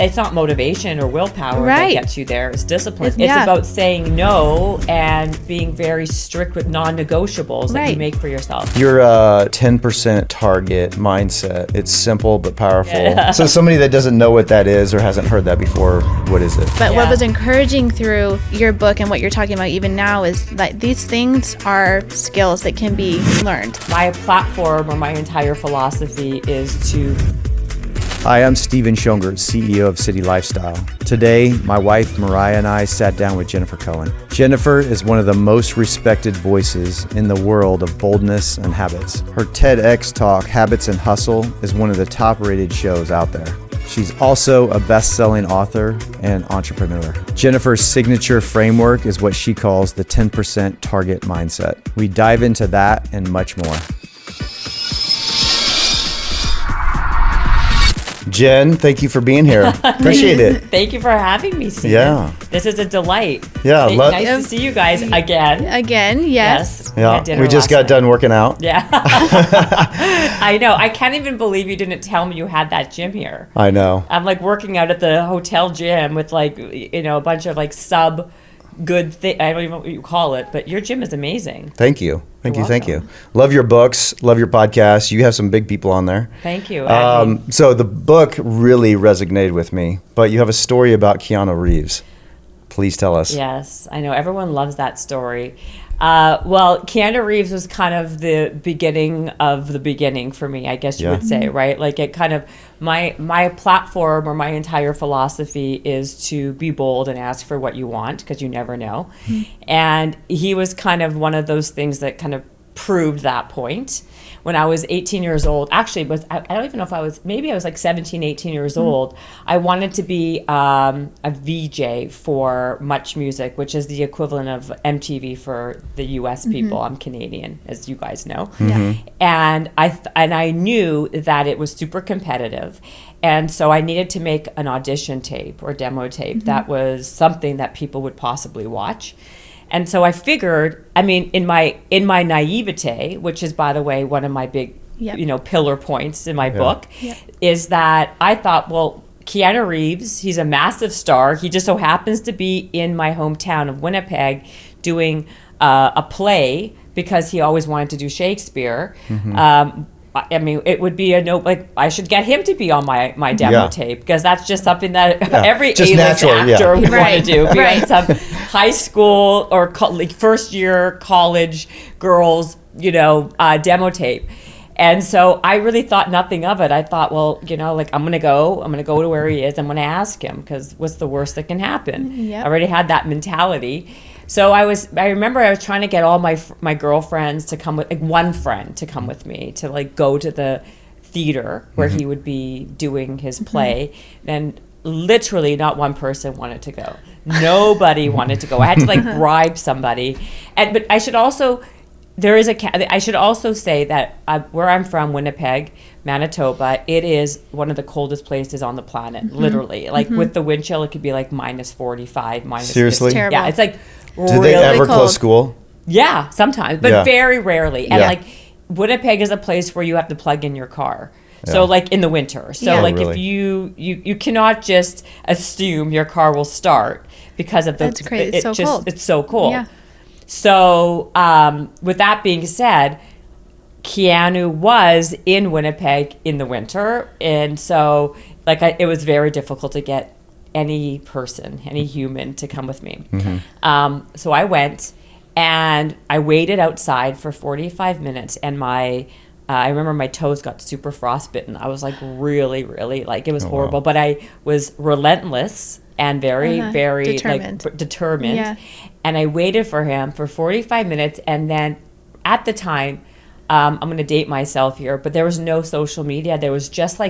It's not motivation or willpower that gets you there. It's discipline. It's yeah. about saying no and being very strict with non-negotiables that you make for yourself. Your 10% target mindset. It's simple but powerful. Yeah. So somebody that doesn't know what that is or hasn't heard that before, what is it? But what was encouraging through your book and what you're talking about even now is that these things are skills that can be learned. My platform or my entire philosophy is to... Hi, I'm Steven Schongert, CEO of City Lifestyle. Today, my wife Moriah and I sat down with Jennifer Cohen. Jennifer is one of the most respected voices in the world of boldness and habits. Her TEDx talk, Habits and Hustle, is one of the top-rated shows out there. She's also a best-selling author and entrepreneur. Jennifer's signature framework is what she calls the 10% target mindset. We dive into that and much more. Jen, thank you for being here. Appreciate it. Thank you for having me, Steven. Yeah. This is a delight. Yeah. Nice to see you guys again. Again, yes. Yeah. We just got done working out. Yeah. I know. I can't even believe you didn't tell me you had that gym here. I know. I'm like working out at the hotel gym with like, you know, a bunch of like good thing. I don't even know what you call it, but your gym is amazing. Thank you. Thank you. Love your books. Love your podcast. You have some big people on there. Thank you. So the book really resonated with me, but you have a story about Keanu Reeves. Please tell us. Yes, I know. Everyone loves that story. Well, Keanu Reeves was kind of the beginning of the beginning for me, I guess you would say, right? Like it kind of, my platform or my entire philosophy is to be bold and ask for what you want because you never know. And he was kind of one of those things that kind of proved that point. When I was 18 years old, actually, I don't even know if I was, maybe I was like 17, 18 years old. I wanted to be a VJ for Much Music, which is the equivalent of MTV for the US people. I'm Canadian, as you guys know. And I knew that it was super competitive. And so I needed to make an audition tape or demo tape that was something that people would possibly watch. And so I figured, I mean, in my naivete, which is, by the way, one of my big, pillar points in my book, is that I thought, well, Keanu Reeves, he's a massive star. He just so happens to be in my hometown of Winnipeg doing a play because he always wanted to do Shakespeare. I mean, it would be I should get him to be on my demo tape because that's just something that every A-list actor would want to do. Be on some high school or first year college girls, demo tape. And so I really thought nothing of it. I thought, well, I'm going to go to where he is. I'm going to ask him because what's the worst that can happen? I already had that mentality. So I remember I was trying to get all my girlfriends to come with, like one friend to come with me to like go to the theater where he would be doing his play. And literally not one person wanted to go. Nobody wanted to go. I had to like bribe somebody. But I should also, I should also say that where I'm from, Winnipeg, Manitoba, it is one of the coldest places on the planet, literally. Like with the wind chill, it could be like minus 45, minus 50. Seriously? Terrible. Yeah, it's like Did they ever close school? Yeah, sometimes, but very rarely. And like Winnipeg is a place where you have to plug in your car. So like in the winter. So if you cannot just assume your car will start because of That's crazy. It's so cold. It's so cold. Yeah. So with that being said, Keanu was in Winnipeg in the winter, and so it was very difficult to get any human to come with me. So I went and I waited outside for 45 minutes, and I remember my toes got super frostbitten. I was like really, really it was horrible, but I was relentless and very, very determined. Yeah. And I waited for him for 45 minutes, and then at the time, I'm going to date myself here, but there was no social media. There was just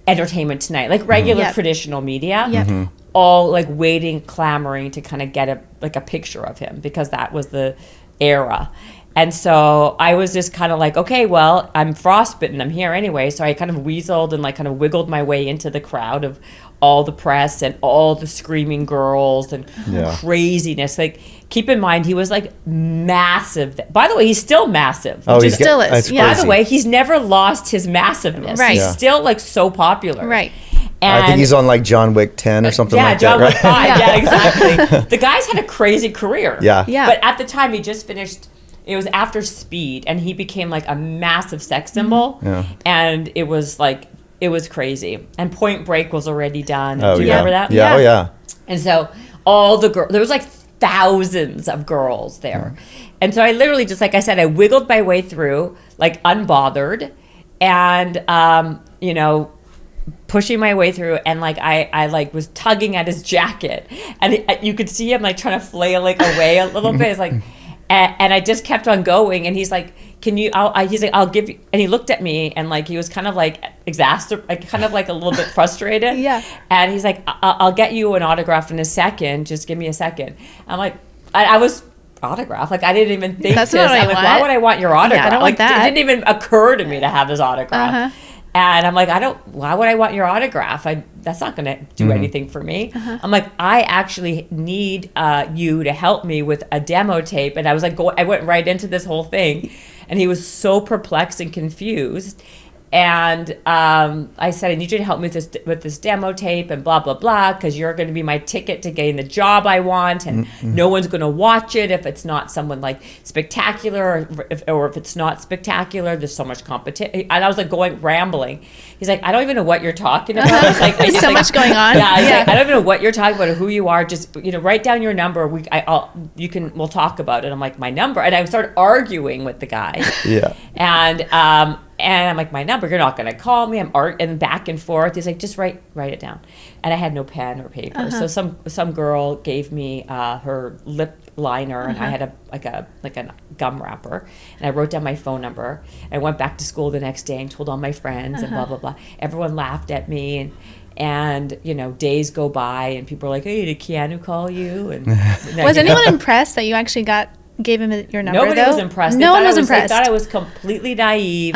Entertainment Tonight, like regular traditional media, all like waiting, clamoring to kind of get a picture of him because that was the era. And so I was just kind of like, okay, well, I'm frostbitten. I'm here anyway. So I kind of weaseled and kind of wiggled my way into the crowd of all the press and all the screaming girls and craziness. Like, keep in mind, he was massive. By the way, he's still massive. Oh, he still is. By the way, he's never lost his massiveness. Right. He's still so popular. Right. And I think he's on like John Wick 10 or something like that. Yeah, John Wick right? 5. Yeah, exactly. The guy's had a crazy career. Yeah. But at the time, he just finished. It was after Speed, and he became like a massive sex symbol. Yeah. And it was crazy. And Point Break was already done. Oh, Do you yeah. remember that? Yeah. Oh, yeah. And so all the girls, there was like thousands of girls there. And so I literally just, like I said, I wiggled my way through, like unbothered, and, you know, pushing my way through, and like I like was tugging at his jacket, and you could see him like trying to flail like away a little bit. It's like, and I just kept on going, and he's like, "Can you?" He's like, "I'll give you." And he looked at me, and like he was kind of like kind of like a little bit frustrated. Yeah. And he's like, "I'll get you an autograph in a second. Just give me a second." I'm like, I was autograph. Like I didn't even think That's this. what I I'm like, want. why would I want your autograph? Yeah, I don't like want that. it didn't even occur to me to have his autograph. And I'm like, why would I want your autograph? That's not going to do anything for me. I'm like, I actually need you to help me with a demo tape. And I was like, I went right into this whole thing. And he was so perplexed and confused. And I said, I need you to help me with this demo tape and blah, blah, blah, because you're going to be my ticket to getting the job I want. And no one's going to watch it if it's not someone like spectacular, or if it's not spectacular, there's so much competition. And I was like rambling. He's like, I don't even know what you're talking about. It's like, There's so much going on. Yeah, like, I don't even know what you're talking about or who you are. Just, you know, write down your number. We'll talk about it. I'm like, my number. And I started arguing with the guy. Yeah. And I'm like, my number, you're not going to call me. And back and forth. He's like, just write it down. And I had no pen or paper. So some girl gave me her lip liner, and I had a gum wrapper, and I wrote down my phone number. And I went back to school the next day and told all my friends and blah, blah, blah. Everyone laughed at me, and you know, days go by, and people are like, hey, did Keanu call you? And Was anyone impressed that you actually gave him your number? Nobody was impressed. No one was impressed. They thought I was completely naive.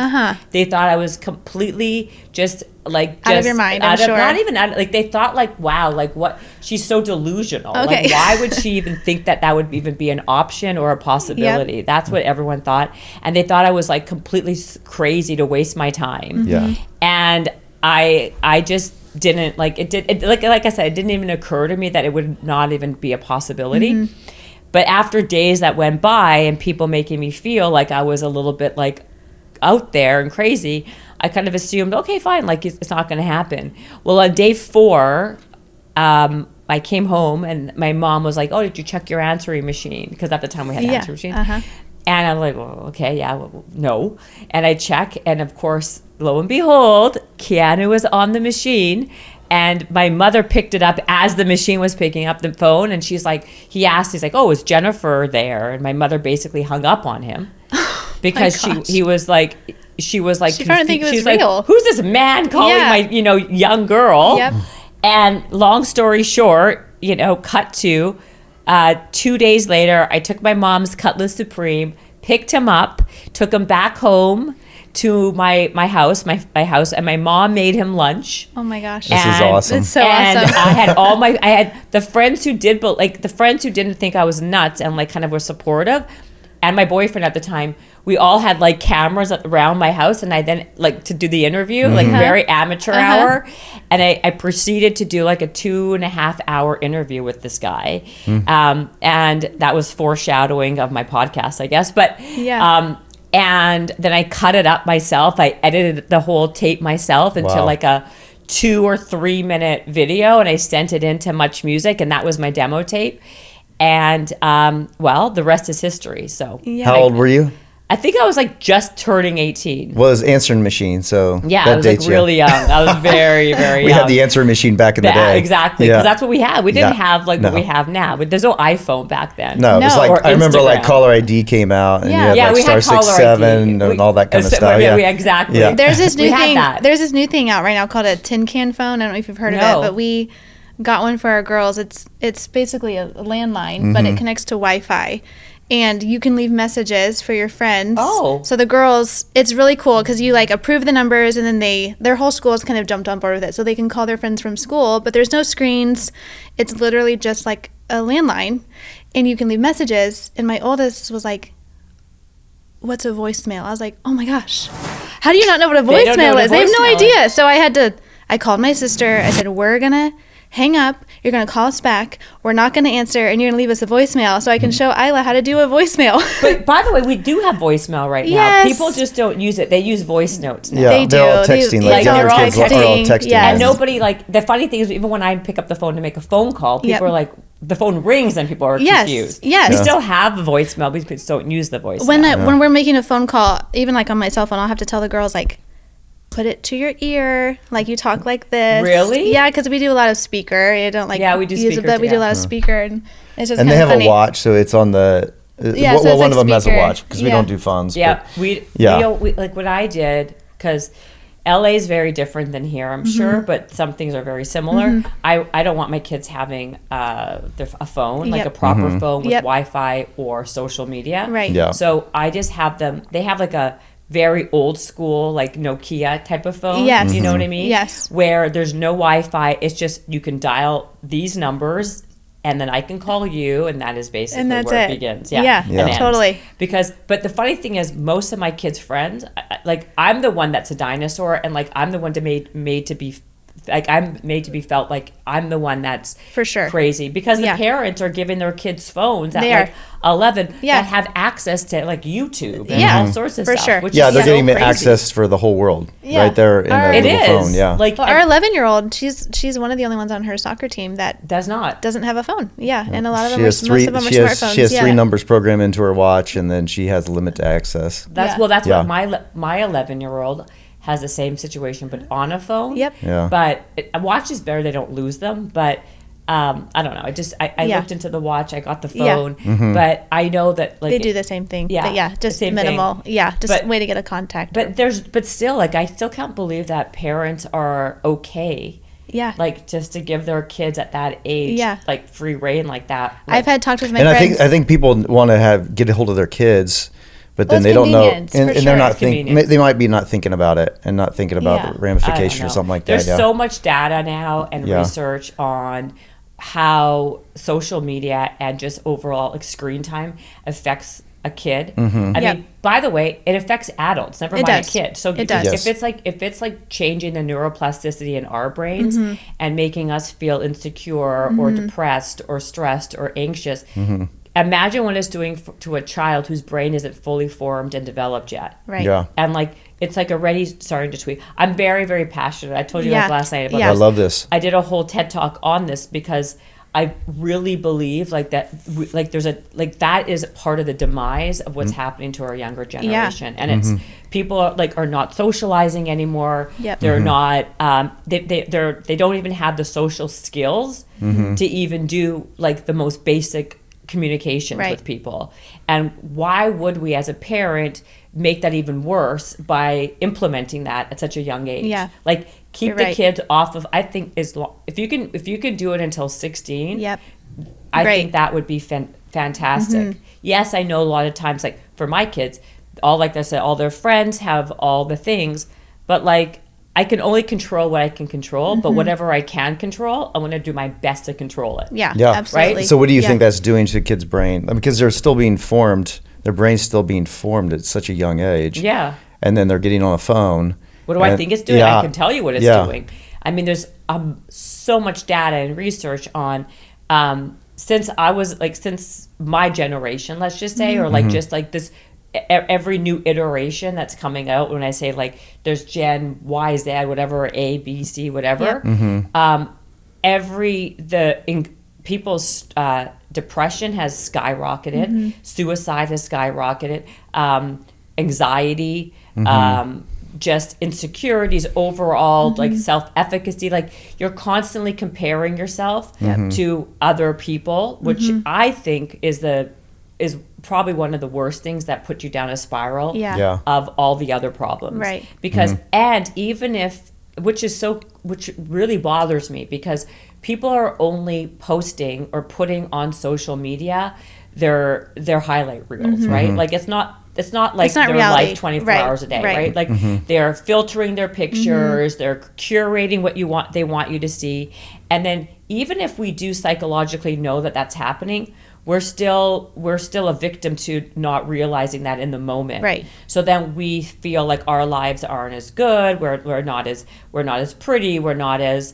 They thought I was completely just like out of your mind. I'm sure. Not even out. Like they thought like, wow, like what? She's so delusional. Okay. Like why would she even think that would even be an option or a possibility? Yep. That's what everyone thought, and they thought I was like completely crazy to waste my time. Yeah. And I just didn't like it. Like I said, it didn't even occur to me that it would not even be a possibility. But after days that went by and people making me feel like I was a little bit like out there and crazy, I kind of assumed, okay, fine, like it's not going to happen. Well, on day 4, I came home and my mom was like, oh, did you check your answering machine? Because at the time we had answering machines. And I'm like, well, okay, yeah, well, no. And I check, and of course, lo and behold, Keanu was on the machine. And my mother picked it up as the machine was picking up the phone. And he's like, he's like, oh, is Jennifer there? And my mother basically hung up on him because she was like, she didn't think it was real. Like, who's this man calling my, young girl? Yep. And long story short, cut to 2 days later, I took my mom's Cutlass Supreme, picked him up, took him back home to my house, and my mom made him lunch. Oh my gosh. This is awesome. It's so and awesome. I had the friends who did, but like the friends who didn't think I was nuts and like kind of were supportive, and my boyfriend at the time, we all had like cameras around my house, and I then like to do the interview, like very amateur hour, and I proceeded to do like a 2.5 hour interview with this guy, and that was foreshadowing of my podcast, I guess, but and then I cut it up myself. I edited the whole tape myself into like a 2 or 3 minute video, and I sent it into Much Music, and that was my demo tape. And well, the rest is history. So how old were you? I think I was like just turning 18. Well, it was answering machine, so yeah, that I was like really young. I was very, very young. We had the answering machine back in the day. Exactly, because that's what we had. We didn't have like what we have now. But there's no iPhone back then. No, it was like, or I remember Instagram. like caller ID came out, and you had like we star had caller 67 ID. and all that kind of stuff. Exactly. Yeah. There's this new We had thing. that. There's this new thing out right now called a tin can phone. I don't know if you've heard of it, but we got one for our girls. It's basically a landline, but it connects to Wi-Fi. And you can leave messages for your friends. Oh. So the girls, it's really cool because you like approve the numbers, and then their whole school is kind of jumped on board with it. So they can call their friends from school, but there's no screens. It's literally just like a landline, and you can leave messages. And my oldest was like, what's a voicemail? I was like, oh my gosh, how do you not know what a voicemail is? They have no idea. So I had I called my sister. I said, we're going to hang up. You're going to call us back. We're not going to answer, and you're going to leave us a voicemail so I can show Isla how to do a voicemail. But by the way, we do have voicemail right now. Yes. People just don't use it. They use voice notes now. Yeah, They they're all do. texting. They- Like they're younger all kids are all texting. texting. Yes. And nobody, like, the funny thing is, even when I pick up the phone to make a phone call, people Yep. are like, the phone rings and people are Yes, confused. yes. We Yeah. still have a voicemail, we just don't use the voicemail. When we're making a phone call, even like on my cell phone, I'll have to tell the girls, like, put it to your ear, like you talk like this. Really? Yeah, because we do a lot of speaker. I don't like Yeah, we do use speaker it, but we too, do a lot yeah. of speaker, and it's just And they kind have of funny. a watch, so it's on the. Yeah, well, so it's one like of them has a speaker. watch because we Yeah. don't do phones. Yeah, but- we Yeah. like what I did, because LA is very different than here, I'm sure, but some things are very similar. I don't want my kids having a phone, like Yep. a proper phone with Yep. Wi-Fi or social media. Right. Yeah. So I just have them, they have like a very old school, like Nokia type of phone. Yes. You know what I mean? Yes. Where there's no Wi-Fi. It's just, you can dial these numbers and then I can call you, and that is basically And that's where it it. begins. Yeah, and ends. totally. But the funny thing is, most of my kids' friends, like, I'm the one that's a dinosaur, and like I'm the one made to be, like, I'm made to be felt like I'm the one that's For sure. crazy, because the Yeah. parents are giving their kids phones at They like are. 11 Yeah. that have access to like YouTube and Yeah. all sorts of For stuff. sure. Which Yeah, is they're so getting crazy. access for the whole world Yeah. right there in Our- the It little is phone. Yeah. like Well, our 11-year-old, she's one of the only ones on her soccer team that does not. doesn't have a phone. Yeah, and a lot of She them, has most three. of them are She has, smartphones. she has yeah. 3 numbers programmed into her watch, and then she has limit to access. That's Yeah. that's Yeah. what my 11-year-old has the same situation, but on a phone. Yep. Yeah. But a watch is better; they don't lose them. But I don't know. I Yeah. looked into the watch. I got the Yeah. phone, Mm-hmm. but I know that like They do the same thing. Yeah, But yeah, the just same minimal. thing. Yeah, just But- way to get a contact. But still, like, I still can't believe that parents are okay, yeah. like, just to give their kids at that age, Yeah. like, free reign like that. I've had talked with my And friends. I think people want to get a hold of their kids, but Well, then it's they don't know, convenience, and for they're sure. not It's thinking. convenience. They might be not thinking about it and not thinking about Yeah. the ramifications I or don't something know. like There's that. Yeah. so much data now and Yeah. research on how social media and just overall like screen time affects a kid. I Yep. mean, by the way, it affects adults, never It mind does. a kid. So It does. Yes. if it's like changing the neuroplasticity in our brains Mm-hmm. and making us feel insecure or depressed or stressed or anxious, imagine what it's doing to a child whose brain isn't fully formed and developed yet. Right. Yeah. And like it's like already starting to tweet. I'm very, very passionate. I told you Yeah. guys last night about Yeah. I this. love this. I did a whole TED talk on this because I really believe like that, like there's a, like that is part of the demise of what's happening to our younger generation. And it's, people are not socializing anymore. Yep. They're not, they don't even have the social skills to even do like the most basic communications Right. with people. And why would we as a parent make that even worse by implementing that at such a young age? Yeah. Like keep You're the right. kids off of, I think if you can do it until 16, Yep. I Great. think that would be fantastic. Yes, I know a lot of times, like for my kids, like I said, all their friends have all the things, but like I can only control what I can control, but whatever I can control, I'm going to do my best to control it. Yeah. Yeah. Absolutely. So what do you Yeah. think that's doing to a kid's brain? Because they're still being formed. Their brain's still being formed at such a young age. Yeah. And then they're getting on a phone. What do I and- think it's doing? Yeah. I can tell you what it's Yeah. doing. I mean, there's so much data and research on since my generation, let's just say, or like just like this, every new iteration that's coming out. When I say like there's Gen Y, Z, whatever, A, B, C, whatever, people's depression has skyrocketed, suicide has skyrocketed, anxiety, just insecurities overall, like self-efficacy, like you're constantly comparing yourself to other people, which I think is probably one of the worst things that put you down a spiral Yeah. Yeah. of all the other problems. Right. Because and even if which really bothers me, because people are only posting or putting on social media their highlight reels, right? Like it's not like It's not their reality. life 24 Right, hours a day, right. right? Like they're filtering their pictures, they're curating what they want you to see. And then even if we do psychologically know that that's happening, we're still a victim to not realizing that in the moment. Right. So then we feel like our lives aren't as good. We're not as pretty. We're not as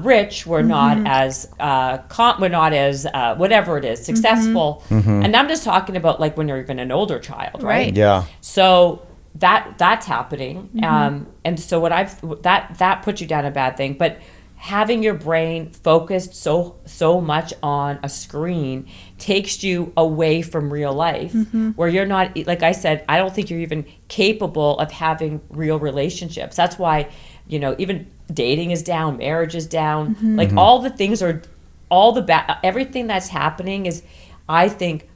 rich. We're not as we're not as whatever it is, successful. And I'm just talking about like when you're even an older child, right? Yeah. So that's happening. And so that puts you down a bad thing. But having your brain focused so much on a screen takes you away from real life, where you're not, like I said, I don't think you're even capable of having real relationships. That's why, even dating is down, marriage is down, like all the things are, everything that's happening is, I think,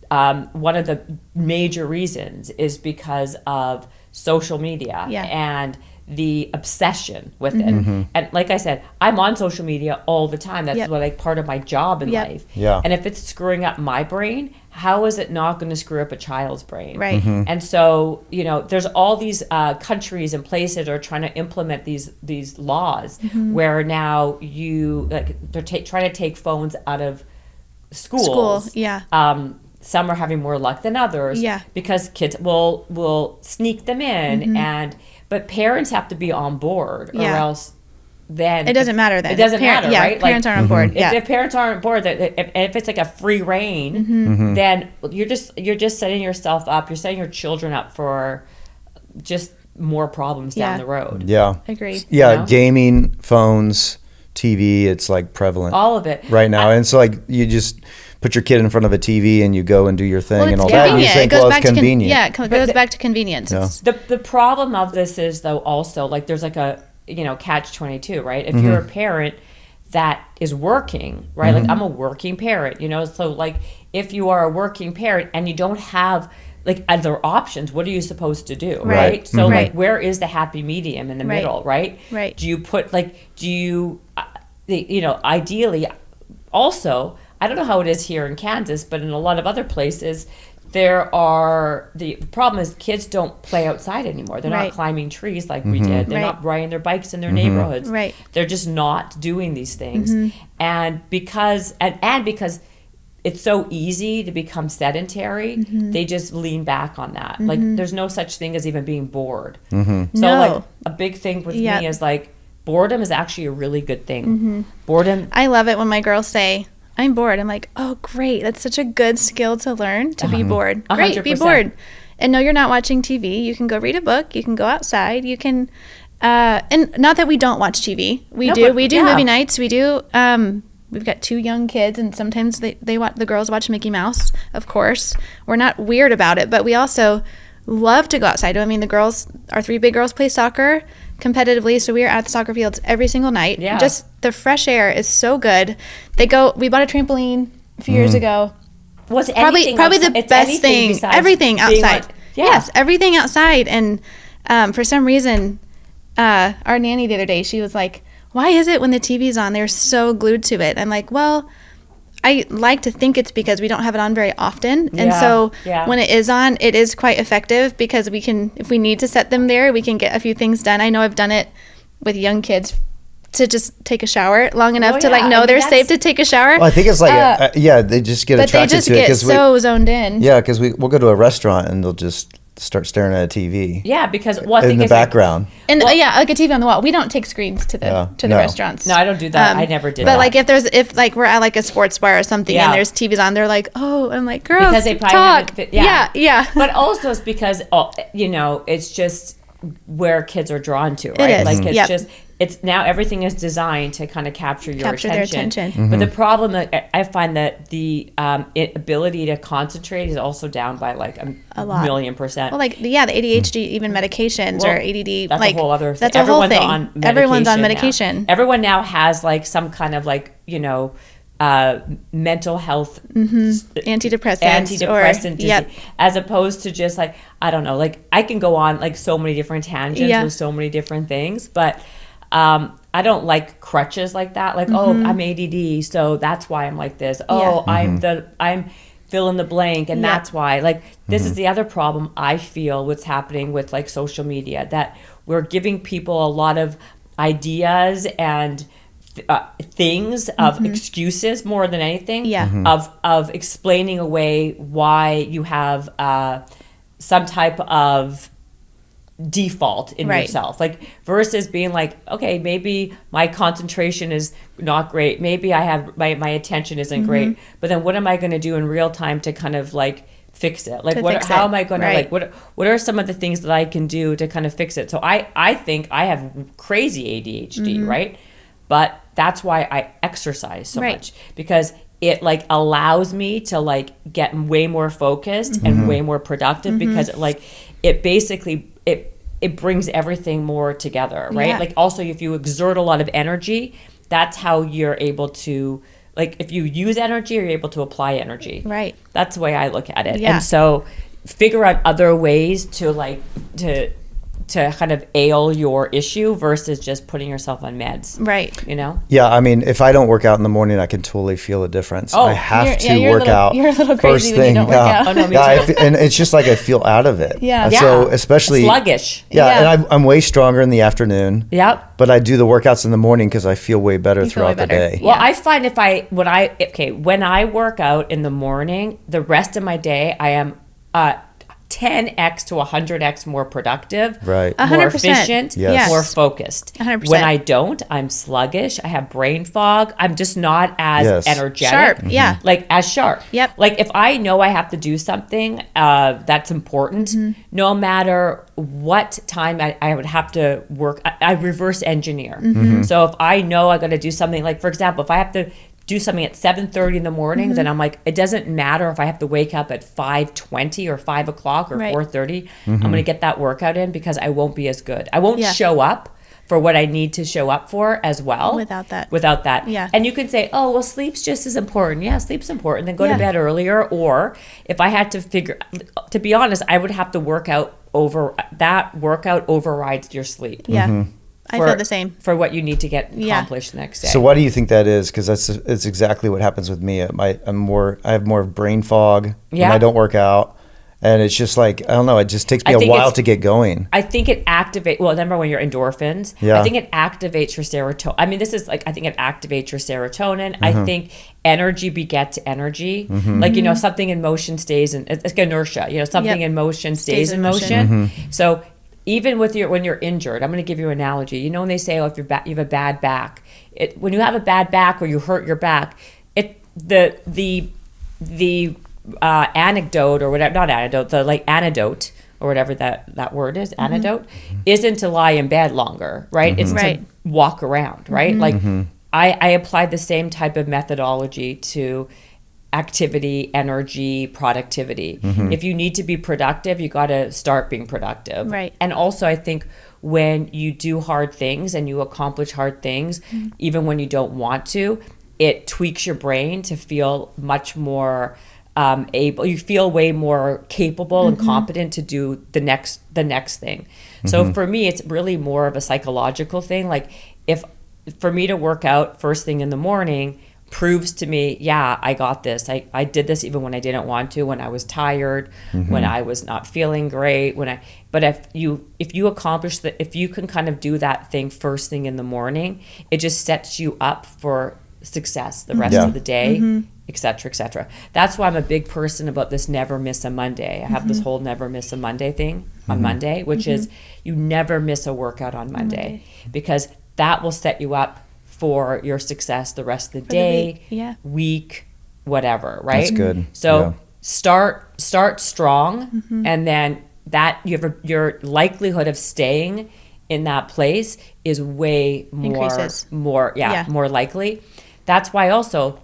one of the major reasons is because of social media and the obsession with it. And like I said, I'm on social media all the time. That's like part of my job in life. Yeah. And if it's screwing up my brain, how is it not going to screw up a child's brain? Right. And so, there's all these countries and places that are trying to implement these laws where now they're trying to take phones out of schools. Some are having more luck than others because kids will sneak them in but parents have to be on board or else then it doesn't matter then. It doesn't matter, right? Parents aren't on board. If parents aren't on board, if it's like a free reign, then you're just setting yourself up. You're setting your children up for just more problems down the road. Yeah. Agreed. Yeah, gaming, phones, TV, it's like prevalent. All of it. Right now. And so like you just put your kid in front of a TV and you go and do your thing and all that. And you think, well, it's convenient. It goes back to convenience. Yeah. The problem of this is, though, also, like there's like a, catch-22, right? If you're a parent that is working, right? Like I'm a working parent, so like if you are a working parent and you don't have like other options, what are you supposed to do, right? So like where is the happy medium in the middle, right? Right. Do you put ideally also, I don't know how it is here in Kansas, but in a lot of other places, the problem is kids don't play outside anymore. They're not climbing trees like we did. They're not riding their bikes in their neighborhoods. Right. They're just not doing these things. And because it's so easy to become sedentary, they just lean back on that. Like there's no such thing as even being bored. So like a big thing with me is like boredom is actually a really good thing. Boredom. I love it when my girls say, I'm bored. I'm like, oh, great. That's such a good skill to learn, to be bored. Great, 100%. be bored. And no, you're not watching TV. You can go read a book. You can go outside. You can, and not that we don't watch TV. We do movie nights. We do, we've got 2 young kids and sometimes the girls watch Mickey Mouse, of course. We're not weird about it, but we also love to go outside. I mean, our 3 big girls play soccer competitively, so we are at the soccer fields every single night. Just the fresh air is so good. We bought a trampoline a few years ago. Was probably the best thing. Everything outside. Yes, everything outside. And for some reason, our nanny the other day, she was like, why is it when the TV's on, they're so glued to it? I'm like, well, I like to think it's because we don't have it on very often. And so when it is on, it is quite effective because we can, if we need to set them there, we can get a few things done. I know I've done it with young kids to just take a shower long enough to know they're safe to take a shower. Well, I think it's like, they just get attracted to it. But they just get so zoned in. Yeah, because we'll go to a restaurant and they'll just start staring at a TV. Yeah, because in the background. And like a TV on the wall. We don't take screens to the restaurants. No, I don't do that. I never did. But like if we're at like a sports bar or something and there's TVs on, they're like, oh, I'm like, girls, because they probably talk. Yeah. But also it's because it's just where kids are drawn to, right? It is. Like it's just. It's now everything is designed to kind of capture their attention. But the problem that I find that the ability to concentrate is also down by like a million %. Well, like the ADHD even medications or ADD. That's like, a whole other thing. That's a whole thing. Everyone's on medication. Everyone now has like some kind of like mental health antidepressant disease, as opposed to just like I don't know, like I can go on like so many different tangents with so many different things, but. I don't like crutches like that. Like, I'm ADD, so that's why I'm like this. I'm fill in the blank, and that's why. Like, this is the other problem I feel what's happening with like social media, that we're giving people a lot of ideas and things of excuses more than anything. Yeah. Of explaining away why you have some type of default in yourself, like versus being like, okay, maybe my concentration is not great, maybe I have my attention isn't great, but then what am I going to do in real time to kind of like fix it? Like how am I going to like what are some of the things that I can do to kind of fix it? So I think I have crazy ADHD, right? But that's why I exercise so much, because it like allows me to like get way more focused and way more productive, because it basically it brings everything more together, right? Like also if you exert a lot of energy, that's how you're able to, like if you use energy, you're able to apply energy. Right. That's the way I look at it. Yeah. And so figure out other ways to like to kind of ail your issue versus just putting yourself on meds. Right. You know? Yeah, I mean, if I don't work out in the morning, I can totally feel a difference. I have to work out. You're a little first crazy when thing. you don't work out. Oh, no, me too. And it's just like I feel out of it. Yeah. So especially sluggish. Yeah, and I'm way stronger in the afternoon. Yep. But I do the workouts in the morning because I feel way better throughout the day. Well, I find when I work out in the morning, the rest of my day I am 10x to 100x more productive, right? 100%. More efficient, Yes. more focused. 100%. When I don't, I'm sluggish. I have brain fog. I'm just not as energetic. Sharp, like as sharp. Yep. Like if I know I have to do something that's important, no matter what time I would have to work, I reverse engineer. So if I know I got to do something, like for example, if I have to do something at 7:30 in the morning, then I'm like, it doesn't matter if I have to wake up at 5:20 or 5 o'clock or 4:30. I'm going to get that workout in, because I won't be as good. I won't show up for what I need to show up for as well without that. Yeah. And you can say, oh, well, sleep's just as important. Yeah, sleep's important. Then go to bed earlier. Or if I had to be honest, I would have to that workout overrides your sleep. Yeah. I feel the same. For what you need to get accomplished the next day. So why do you think that is? Because it's exactly what happens with me. I have more brain fog when I don't work out. And it's just like, I don't know, it just takes me a while to get going. I think it activates, well, remember when you're endorphins? Yeah. I think it activates your serotonin. I mean, this is like, I think it activates your serotonin. I think energy begets energy. Like, you know, something in motion stays in, it's like inertia. You know, something in motion stays in motion. So even with when you're injured, I'm going to give you an analogy. You know, when they say, oh, if you have a bad back, when you have a bad back or you hurt your back, the anecdote or whatever, not antidote, the like antidote or whatever that word is, antidote, isn't to lie in bed longer, right? It's to walk around, right? Like I applied the same type of methodology to activity, energy, productivity. If you need to be productive, you got to start being productive. Right. And also I think when you do hard things and you accomplish hard things, even when you don't want to, it tweaks your brain to feel much more you feel way more capable and competent to do the next thing. So for me, it's really more of a psychological thing. Like for me to work out first thing in the morning proves to me, I got this. I did this even when I didn't want to, when I was tired, when I was not feeling great, but if you accomplish that, if you can kind of do that thing first thing in the morning, it just sets you up for success the rest of the day, et cetera, et cetera. That's why I'm a big person about this never miss a Monday. I have this whole never miss a Monday thing on Monday, which is you never miss a workout on Monday, because that will set you up for your success the rest of the day, week, whatever, right? That's good. So start strong, and then that your likelihood of staying in that place is way more likely. That's why also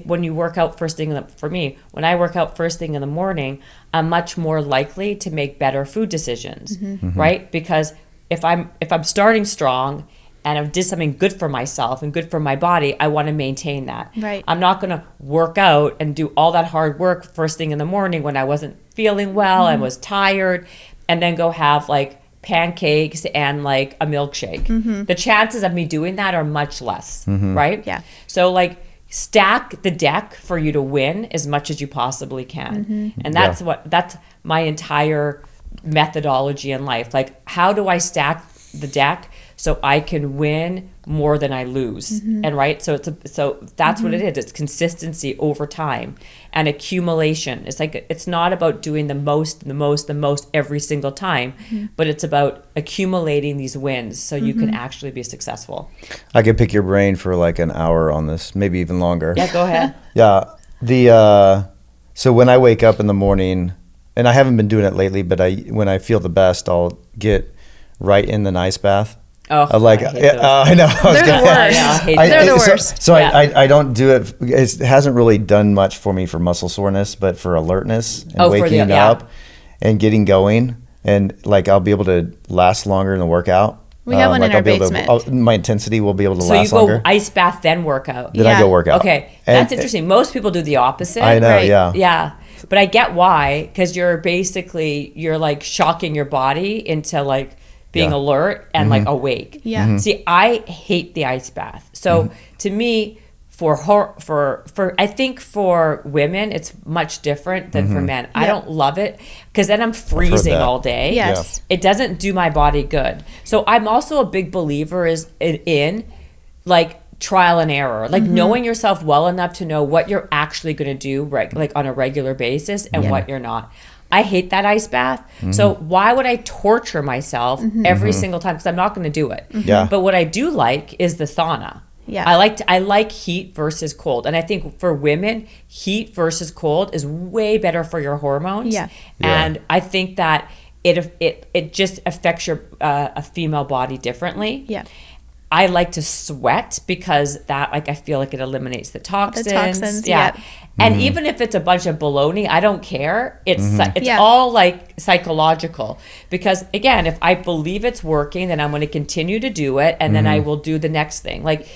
when you work out first thing, for me, when I work out first thing in the morning, I'm much more likely to make better food decisions, right? Because if I'm starting strong and I did something good for myself and good for my body, I want to maintain that. Right. I'm not going to work out and do all that hard work first thing in the morning when I wasn't feeling well and was tired, and then go have like pancakes and like a milkshake. The chances of me doing that are much less, right? Yeah. So like stack the deck for you to win as much as you possibly can. And that's that's my entire methodology in life. Like, how do I stack the deck so I can win more than I lose. And right, so that's what it is. It's consistency over time and accumulation. It's like, it's not about doing the most every single time, but it's about accumulating these wins so you can actually be successful. I could pick your brain for like an hour on this, maybe even longer. Yeah, go ahead. Yeah. So when I wake up in the morning, and I haven't been doing it lately, but when I feel the best, I'll get right in the ice bath. Oh, I like, I know. They're the worst. They're the worst. So I don't do it. It hasn't really done much for me for muscle soreness, but for alertness and waking up and getting going, and like I'll be able to last longer in the workout. We have one in our basement. My intensity will be able to last longer. So you go ice bath, then workout. Then I go workout. Okay, that's interesting. Most people do the opposite. I know, right? Yeah. But I get why, because you're like shocking your body into like being alert and like awake. Yeah. See, I hate the ice bath. So to me, I think for women, it's much different than for men. I don't love it because then I'm freezing all day. Yes. It doesn't do my body good. So I'm also a big believer in like trial and error, like knowing yourself well enough to know what you're actually going to do like on a regular basis and what you're not. I hate that ice bath. So why would I torture myself every single time? Because I'm not going to do it. Yeah. But what I do like is the sauna. Yeah. I like heat versus cold. And I think for women, heat versus cold is way better for your hormones. Yeah. And I think that it just affects your a female body differently. Yeah. I like to sweat because that, like, I feel like it eliminates the toxins. Yeah. And even if it's a bunch of baloney, I don't care. It's Yeah. all like psychological, because again, if I believe it's working, then I'm going to continue to do it, and then I will do the next thing. Like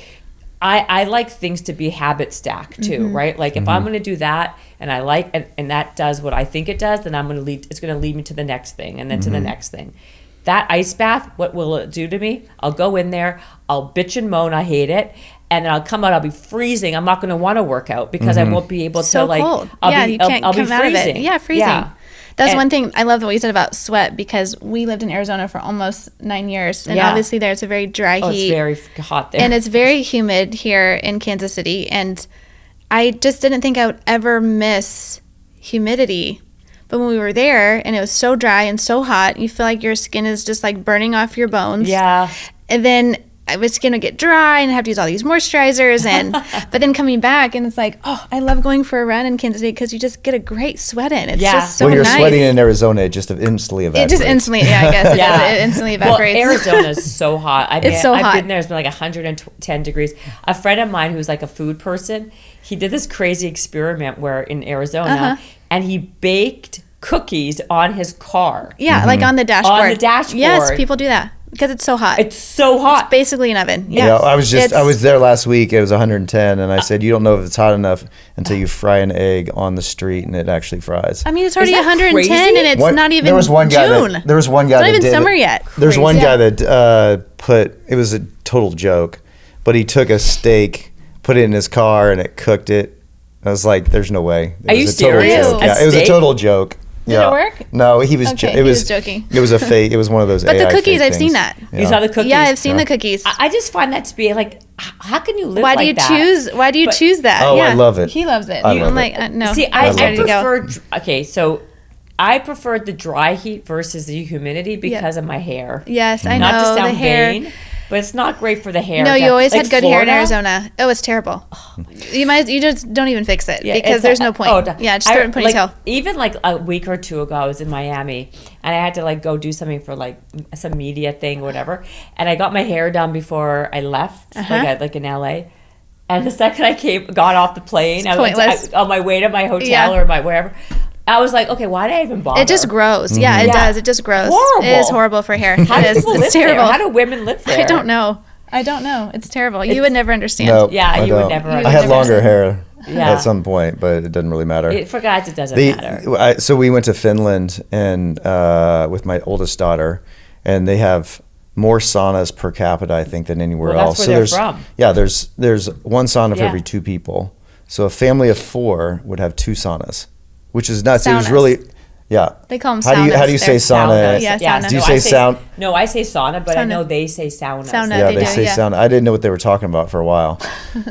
I like things to be habit stack too, right? Like if I'm going to do that and I like and that does what I think it does, then it's going to lead me to the next thing, and then to the next thing. That ice bath, what will it do to me? I'll go in there, I'll bitch and moan, I hate it, and then I'll come out, I'll be freezing. I'm not going to want to work out because I won't be able to, like, cold. I'll be come out of freezing. it. Yeah, freezing. Yeah. That's one thing I love what you said about sweat, because we lived in Arizona for almost 9 years, and obviously there's a very dry heat. It's very hot there. And it's very humid here in Kansas City, and I just didn't think I would ever miss humidity. But when we were there and it was so dry and so hot, you feel like your skin is just like burning off your bones. Yeah. And then my skin would get dry and I have to use all these moisturizers. But then coming back and it's like, oh, I love going for a run in Kansas City because you just get a great sweat in. It's just so nice. Well, you're sweating in Arizona, it just instantly evaporates. It just instantly, I guess. It instantly evaporates. Well, Arizona is so hot. I mean, it's so hot. I've been there. It's been like 110 degrees. A friend of mine who's like a food person, he did this crazy experiment where in Arizona, and he baked cookies on his car. Yeah, like on the dashboard. On the dashboard. Yes, people do that because it's so hot. It's so hot. It's basically an oven. Yeah, I was there last week. It was 110, and I said, you don't know if it's hot enough until you fry an egg on the street and it actually fries. I mean, it's already 110 crazy? and it's not even there was one guy June. There was one guy it's not that even did summer it. yet. There's one guy that put, it was a total joke, but he took a steak, put it in his car, and it cooked it. I was like, there's no way. Are you serious? Yeah, it was a total joke. Did it work? No, he was. Okay, he was joking. It was a fake. It was one of those. But AI the cookies, fake I've seen that. Yeah. You saw the cookies? Yeah, I've seen the cookies. I just find that to be like, how can you live Why like do you that? choose that? Oh, I love it. He loves it. I love I'm like, it. no. See, I ready to go. prefer. Okay, so I prefer the dry heat versus the humidity because of my hair. Yes, I know. Not to sound the hair. vain, but it's not great for the hair. No, you always like had good hair in Florida. Arizona. Oh, it's terrible. You just don't even fix it because it's there's no point. Just throw it in ponytail. Like, even like a week or two ago, I was in Miami and I had to like go do something for like some media thing or whatever, and I got my hair done before I left, like in LA. And the second I got off the plane, I was on my way to my hotel or my wherever. I was like, okay, why did I even bother? It just grows. Yeah, it does. It just grows. Horrible. It is horrible for hair. How do people live it's terrible. there? How do women live there? I don't know. It's terrible. You would never understand. No, Yeah, you would never. I had longer hair Yeah. at some point, but it doesn't really matter. For guys, it doesn't matter. So we went to Finland and with my oldest daughter, and they have more saunas per capita, I think, than anywhere else. That's where they're from. Yeah, there's one sauna for every 2 people. So a family of 4 would have 2 saunas, which is nuts. Saunas. It was really Yeah. They call them How saunas. do you say sauna? Yeah, sauna. Do you say sound? No, I say sauna, but I Sauna. know they say sauna. Sauna. Yeah, They they do, say yeah. sound. I didn't know what they were talking about for a while.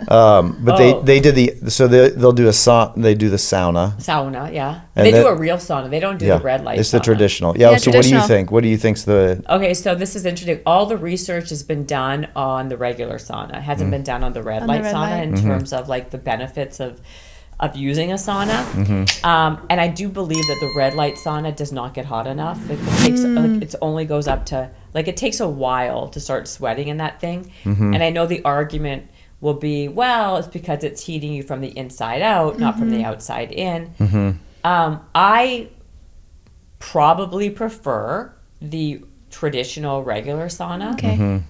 But they did they'll do they do the sauna. Sauna, yeah. And They that- do a real sauna. They don't do the red light It's the sauna. traditional. Yeah, Yeah, so what do you traditional. think? What do you think's the Okay, so this is interesting. All the research has been done on the regular sauna. It hasn't been done on the red On the light red sauna light. in terms of like the benefits of using a sauna. And I do believe that the red light sauna does not get hot enough. It takes it only goes up to like it takes a while to start sweating in that thing. And I know the argument will be, well, it's because it's heating you from the inside out, not from the outside in. I probably prefer the traditional regular sauna Okay.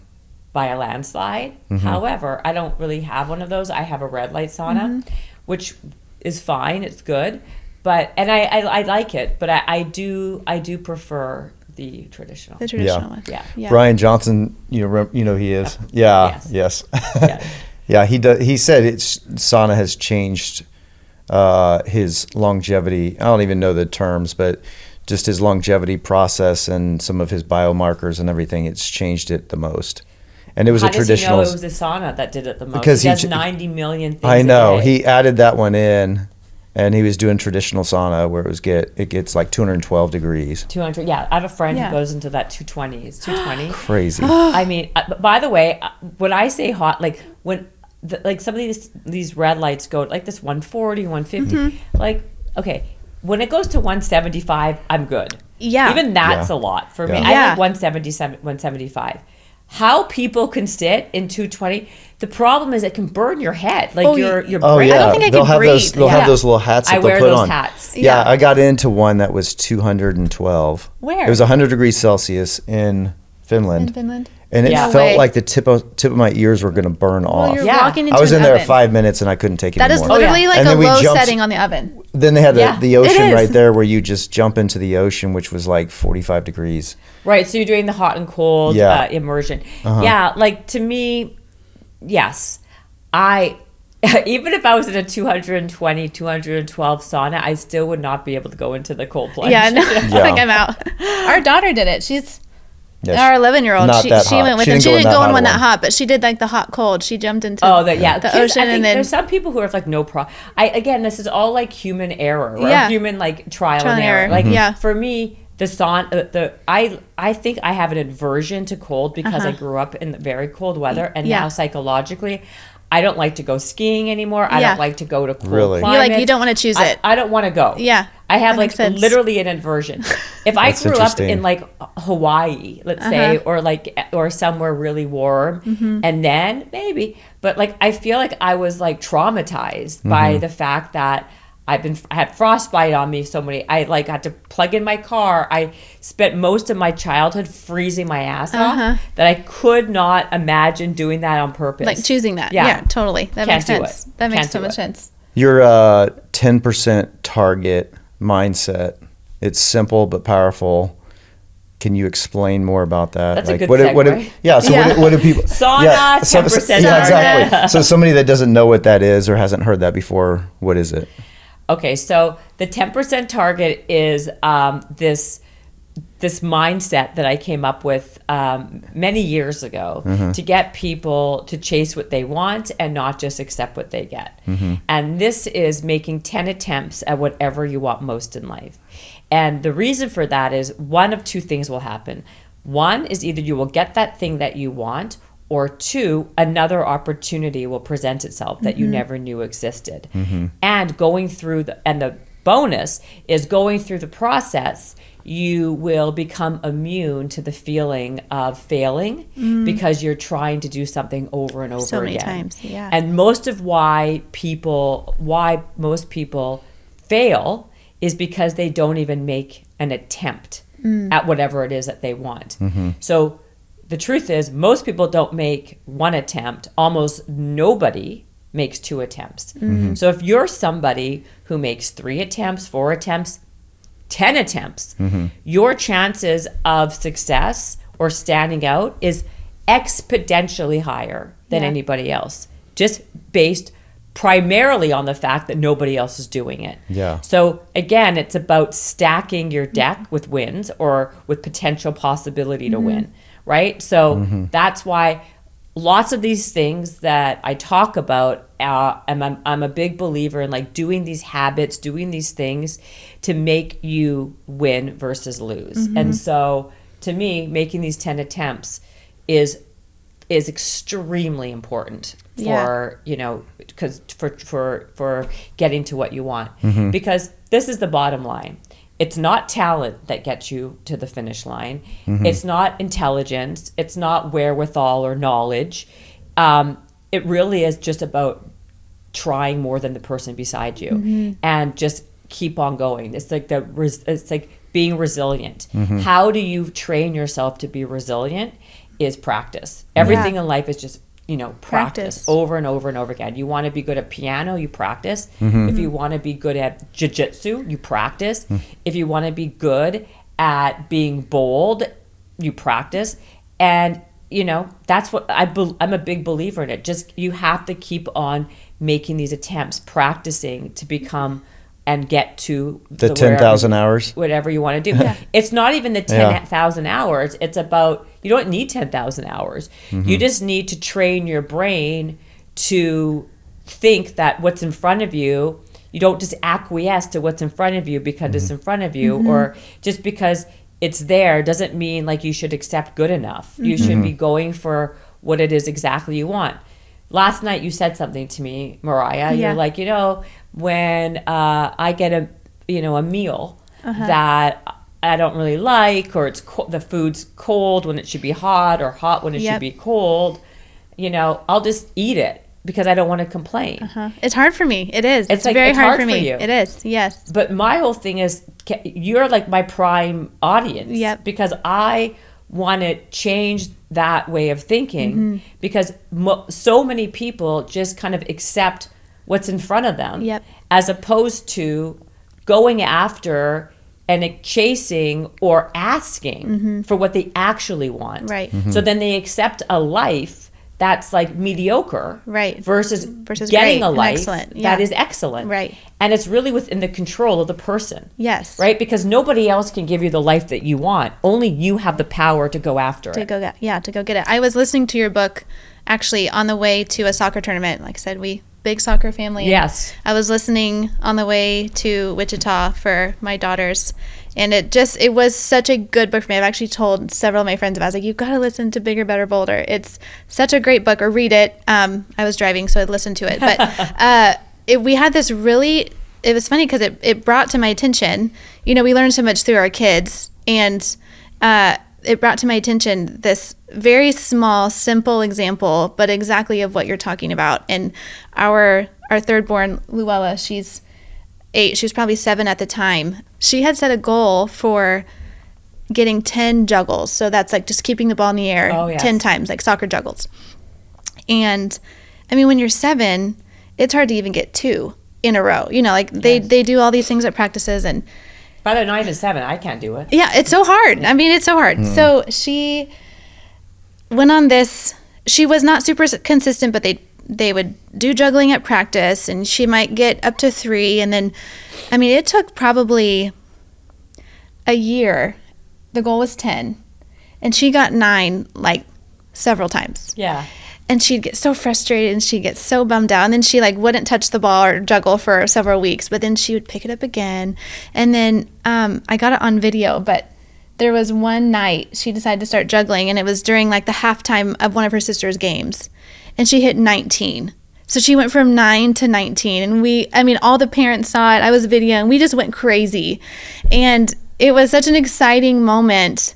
by a landslide. However, I don't really have one of those. I have a red light sauna, which is fine. It's good, but I like it. But I do prefer the traditional. The traditional one. Yeah. Brian Johnson, you know he is. Yeah. Yes. Yes. Yeah, he does. He said sauna has changed his longevity. I don't even know the terms, but just his longevity process and some of his biomarkers and everything. It's changed it the most. And it was How a does he know traditional. it was the sauna that did it the most? Because he he does ch- 90 million things. I know a day. he added that one in, and he was doing traditional sauna where it gets like 212 degrees. 200. Yeah, I have a friend Yeah. who goes into that 220. It's 220. Crazy. I mean, by the way, when I say hot, like when like some of these red lights go like this 140, 150, like okay, when it goes to 175, I'm good. Yeah. Even that's Yeah. a lot for me. Yeah. I Yeah. like 177, 175. How people can sit in 220? The problem is it can burn your head, like Oh, your Oh brain. yeah, I don't think I they'll could have breathe. those. They'll Yeah. have those little hats that I they'll wear put those on. hats. Yeah, Yeah. I got into one that was 212. Where? It was 100 degrees Celsius in Finland. In Finland. And it Yeah. felt No way. like the tip of my ears were going to burn Well, off. you're Yeah. walking into I was an in there oven. 5 minutes and I couldn't take it That is anymore. literally yeah. like And a then we low jumped- setting on the oven. Then they had Yeah, the it ocean is. right there where you just jump into the ocean, which was like 45 degrees. Right, so you're doing the hot and cold Yeah. immersion. Yeah, like to me, yes. Even if I was in a 220, 212 sauna, I still would not be able to go into the cold plunge. Yeah, no, I Yeah. think I'm out. Our daughter did it. She's Yeah, our 11-year-old. not She that hot. went with She him. didn't She go in didn't that go in hot one that one. hot, but she did like the hot cold. She jumped into the the kids, ocean I think and then there's some people who have like no problem. Again, this is all like human error or Yeah. human like trial Trial and and error. error. Like Yeah. for me, the I think I have an aversion to cold because I grew up in very cold weather, and Yeah. now psychologically, I don't like to go skiing anymore. I Yeah. don't like to go to cold Really? climates. You're like, you don't wanna choose it. I don't want to go. Yeah, I have that like makes sense. literally an aversion. If I That's grew up interesting. in like Hawaii, let's say, or somewhere really warm, and then maybe, but like I feel like I was like traumatized by the fact that I had frostbite on me so many. I like had to plug in my car. I spent most of my childhood freezing my ass off that I could not imagine doing that on purpose. like choosing that. Yeah. Yeah, totally. That Can't makes do sense. it. That makes Can't so do much it. sense. Your 10% target mindset. It's simple but powerful. Can you explain more about that? That's a good what segue. yeah. So Yeah. what do people? Sauna, 10% Yeah, target. exactly. So somebody that doesn't know what that is or hasn't heard that before, what is it? Okay, so the 10% target is this mindset that I came up with many years ago to get people to chase what they want and not just accept what they get. And this is making 10 attempts at whatever you want most in life. And the reason for that is one of two things will happen. One is either you will get that thing that you want, or two, another opportunity will present itself that you never knew existed. And going through the bonus is going through the process, you will become immune to the feeling of failing because you're trying to do something over and over So many again. times, yeah. And most of why most people fail is because they don't even make an attempt at whatever it is that they want. So the truth is, most people don't make one attempt. Almost nobody makes two attempts. So if you're somebody who makes 3 attempts, 4 attempts, 10 attempts, your chances of success or standing out is exponentially higher than Yeah. anybody else, just based primarily on the fact that nobody else is doing it. Yeah. So again, it's about stacking your deck with wins or with potential possibility to win, right? So that's why lots of these things that I talk about, I'm a big believer in like doing these habits, doing these things to make you win versus lose. And so to me, making these 10 attempts is extremely important for, you know, because for getting to what you want. Because this is the bottom line. It's not talent that gets you to the finish line. It's not intelligence. It's not wherewithal or knowledge. It really is just about trying more than the person beside you and just keep on going. It's like it's like being resilient. How do you train yourself to be resilient? Is practice. Everything in life is just, you know, practice over and over and over again. You want to be good at piano, you practice. If you want to be good at jiu-jitsu, you practice. If you want to be good at being bold, you practice. And, you know, that's what I'm a big believer in it. Just, you have to keep on making these attempts, practicing to become and get to the 10,000 hours, whatever you want to do. It's not even the 10,000 hours. It's about, you don't need 10,000 hours. You just need to train your brain to think that what's in front of you, you don't just acquiesce to what's in front of you because it's in front of you, or just because it's there doesn't mean like you should accept good enough. You should be going for what it is exactly you want. Last night you said something to me, Moriah. You're like, you know, when I get a meal that I don't really like, or it's the food's cold when it should be hot, or hot when it should be cold, you know, I'll just eat it because I don't want to complain. It's hard for me. It is. It's like, very it's hard for me. you. It is. Yes. But my whole thing is, you're like my prime audience because I want to change that way of thinking because so many people just kind of accept what's in front of them as opposed to going after and chasing or asking for what they actually want. Right. So then they accept a life that's like mediocre versus getting a life that is excellent. Right. And it's really within the control of the person. Yes. Right? Because nobody else can give you the life that you want. Only you have the power to go after it. To go get it. I was listening to your book actually on the way to a soccer tournament. Like I said, big soccer family. Yes. I was listening on the way to Wichita for my daughters. And it was such a good book for me. I've actually told several of my friends about it. I was like, you've got to listen to Bigger, Better, Bolder. It's such a great book, or read it. I was driving, so I'd listen to it. But we had this really, it was funny because it brought to my attention, you know, we learn so much through our kids. And it brought to my attention this very small, simple example, but exactly of what you're talking about. And our third born, Luella, she's 8. She was probably 7 at the time. She had set a goal for getting 10 juggles. So that's like just keeping the ball in the air 10 times, like soccer juggles. And I mean, when you're 7, it's hard to even get 2 in a row. You know, like they do all these things at practices. And by the 9 to 7, I can't do it. Yeah, it's so hard. I mean, it's so hard. So she went on this. She was not super consistent, but they would do juggling at practice, and she might get up to 3. And then, I mean, it took probably a year. The goal was 10, and she got 9 like several times. Yeah. And she'd get so frustrated, and she'd get so bummed out. And then she like wouldn't touch the ball or juggle for several weeks, but then she would pick it up again. And then I got it on video, but there was one night she decided to start juggling, and it was during like the halftime of one of her sister's games. And she hit 19. So she went from 9 to 19. And all the parents saw it. I was videoing. We just went crazy. And it was such an exciting moment.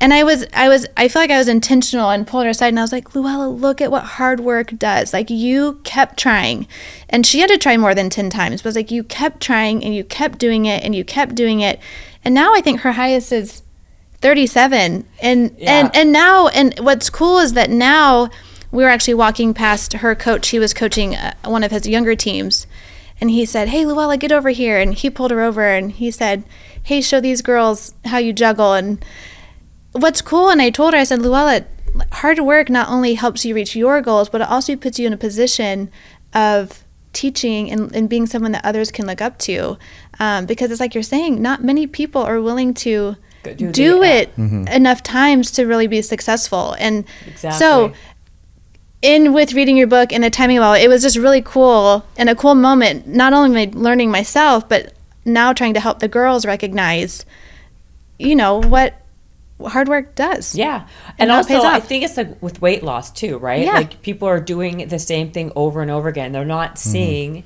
And I feel like I was intentional and pulled her aside. And I was like, Luella, look at what hard work does. Like, you kept trying. And she had to try more than 10 times. But it was like, you kept trying, and you kept doing it, and you kept doing it. And now I think her highest is 37. And now, and what's cool is that now, we were actually walking past her coach. He was coaching one of his younger teams. And he said, hey, Luella, get over here. And he pulled her over, and he said, hey, show these girls how you juggle. And what's cool, and I told her, I said, Luella, hard work not only helps you reach your goals, but it also puts you in a position of teaching and being someone that others can look up to, because it's like you're saying, not many people are willing to do it enough times to really be successful. And so with reading your book and the timing of it was just really cool and a cool moment, not only learning myself, but now trying to help the girls recognize, what hard work does. Yeah. And also, I think it's like with weight loss too, right? Yeah. Like people are doing the same thing over and over again. They're not seeing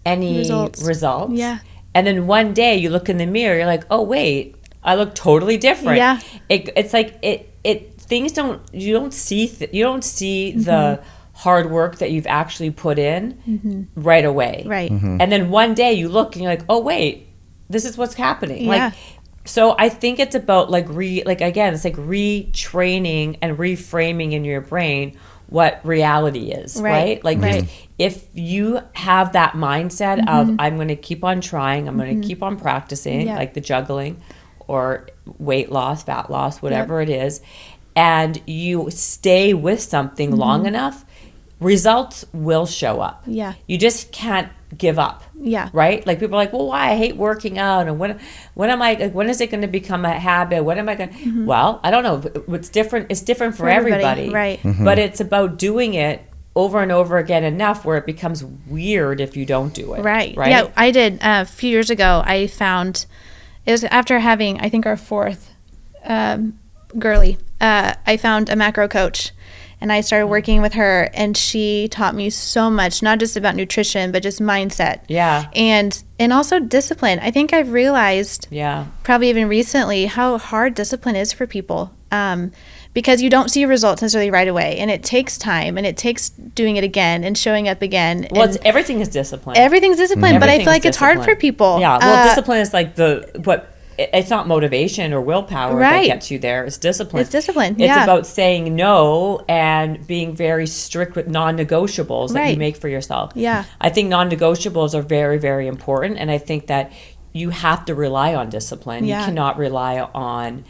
any results. Yeah. And then one day you look in the mirror, you're like, oh, wait, I look totally different. Yeah. It's like you don't see the hard work that you've actually put in right away. Right. And then one day you look and you're like, oh, wait, this is what's happening. Yeah. Like, so I think it's about it's like retraining and reframing in your brain what reality is, right? Like if you have that mindset of I'm going to keep on trying, I'm going to keep on practicing, like the juggling or weight loss, fat loss, whatever it is, and you stay with something long enough, results will show up. Yeah. You just can't give up. Yeah. Right? Like people are like, well, why? I hate working out. And when is it going to become a habit? When am I going to, well, I don't know. It's different for everybody. Right. But it's about doing it over and over again enough where it becomes weird if you don't do it. Right. Yeah. I did a few years ago. I found, it was after having, I think our fourth girly, I found a macro coach. And I started working with her, and she taught me so much, not just about nutrition, but just mindset. Yeah. And also discipline. I think I've realized, probably even recently, how hard discipline is for people. Because you don't see results necessarily right away, and it takes time, and it takes doing it again and showing up again. Well, everything is discipline. Everything's discipline, but I feel like it's hard for people. Yeah. Well, discipline is like it's not motivation or willpower that gets you there. It's discipline. It's discipline. It's about saying no and being very strict with non-negotiables that you make for yourself. Yeah. I think non-negotiables are very, very important. And I think that you have to rely on discipline. Yeah. You cannot rely on